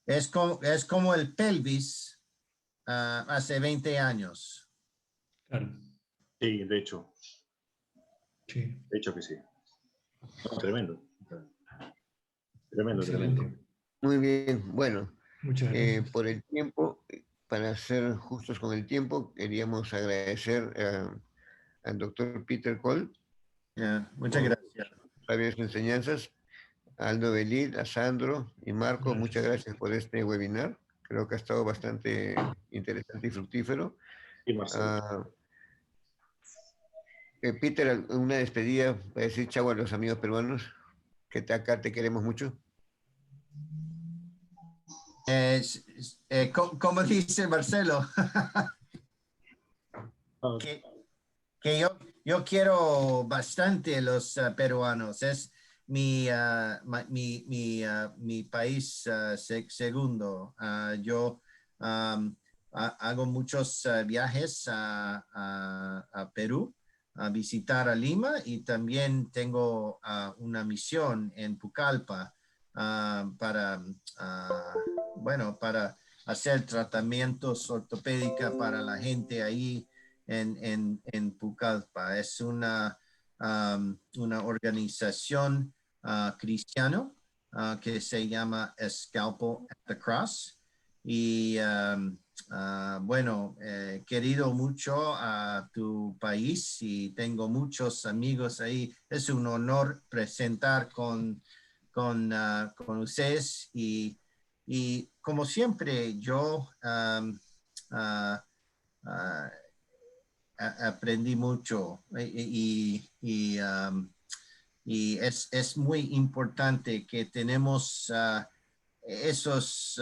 Es como el pelvis hace 20 años. Claro. Sí, de hecho. Sí. De hecho que sí. No, tremendo. Tremendo, Excelente. tremendo. Muy bien, bueno, Muchas gracias. por el tiempo, para ser justos con el tiempo, queríamos agradecer al doctor Peter Cole. Muchas gracias. Sabias enseñanzas, a Aldo Belid, a Sandro y Marco, Gracias. muchas gracias por este webinar. Creo que ha estado bastante interesante y fructífero. Y Marcelo. Peter, una despedida para decir chau a los amigos peruanos, que acá te queremos mucho. Como dice Marcelo, que yo quiero bastante los peruanos. Es mi país segundo. Yo hago muchos viajes a Perú a visitar a Lima y también tengo una misión en Pucallpa para hacer tratamientos ortopédicos para la gente ahí en Pucallpa. Es una organización cristiana que se llama Scalpel at the Cross bueno, querido mucho a tu país y tengo muchos amigos ahí. Es un honor presentar con ustedes y como siempre yo aprendí mucho y es muy importante que tenemos esos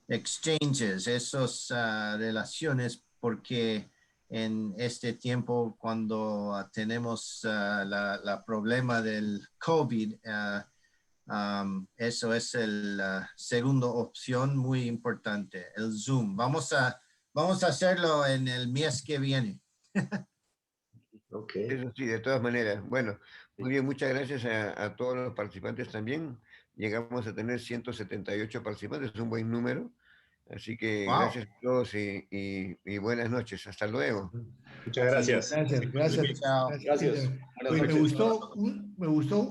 exchanges, esas relaciones, porque en este tiempo cuando tenemos la problema del COVID, eso es la segunda opción muy importante, el Zoom. Vamos a hacerlo en el mes que viene. Ok. Eso sí, de todas maneras. Bueno, muy bien, muchas gracias a todos los participantes también. Llegamos a tener 178 participantes, es un buen número. Así que Wow. gracias a todos y buenas noches. Hasta luego. Muchas Sí, gracias. Gracias, gracias. Chao. Gracias. Peter. Buenas Oye, noches. me gustó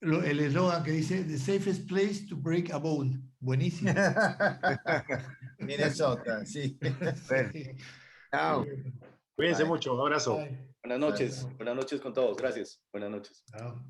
el eslogan que dice The safest place to break a bone. Buenísimo. Minnesota, sí. Bueno, chao. Cuídense Bye. mucho. Un abrazo. Bye. Buenas noches con todos. Gracias. Buenas noches. Chao.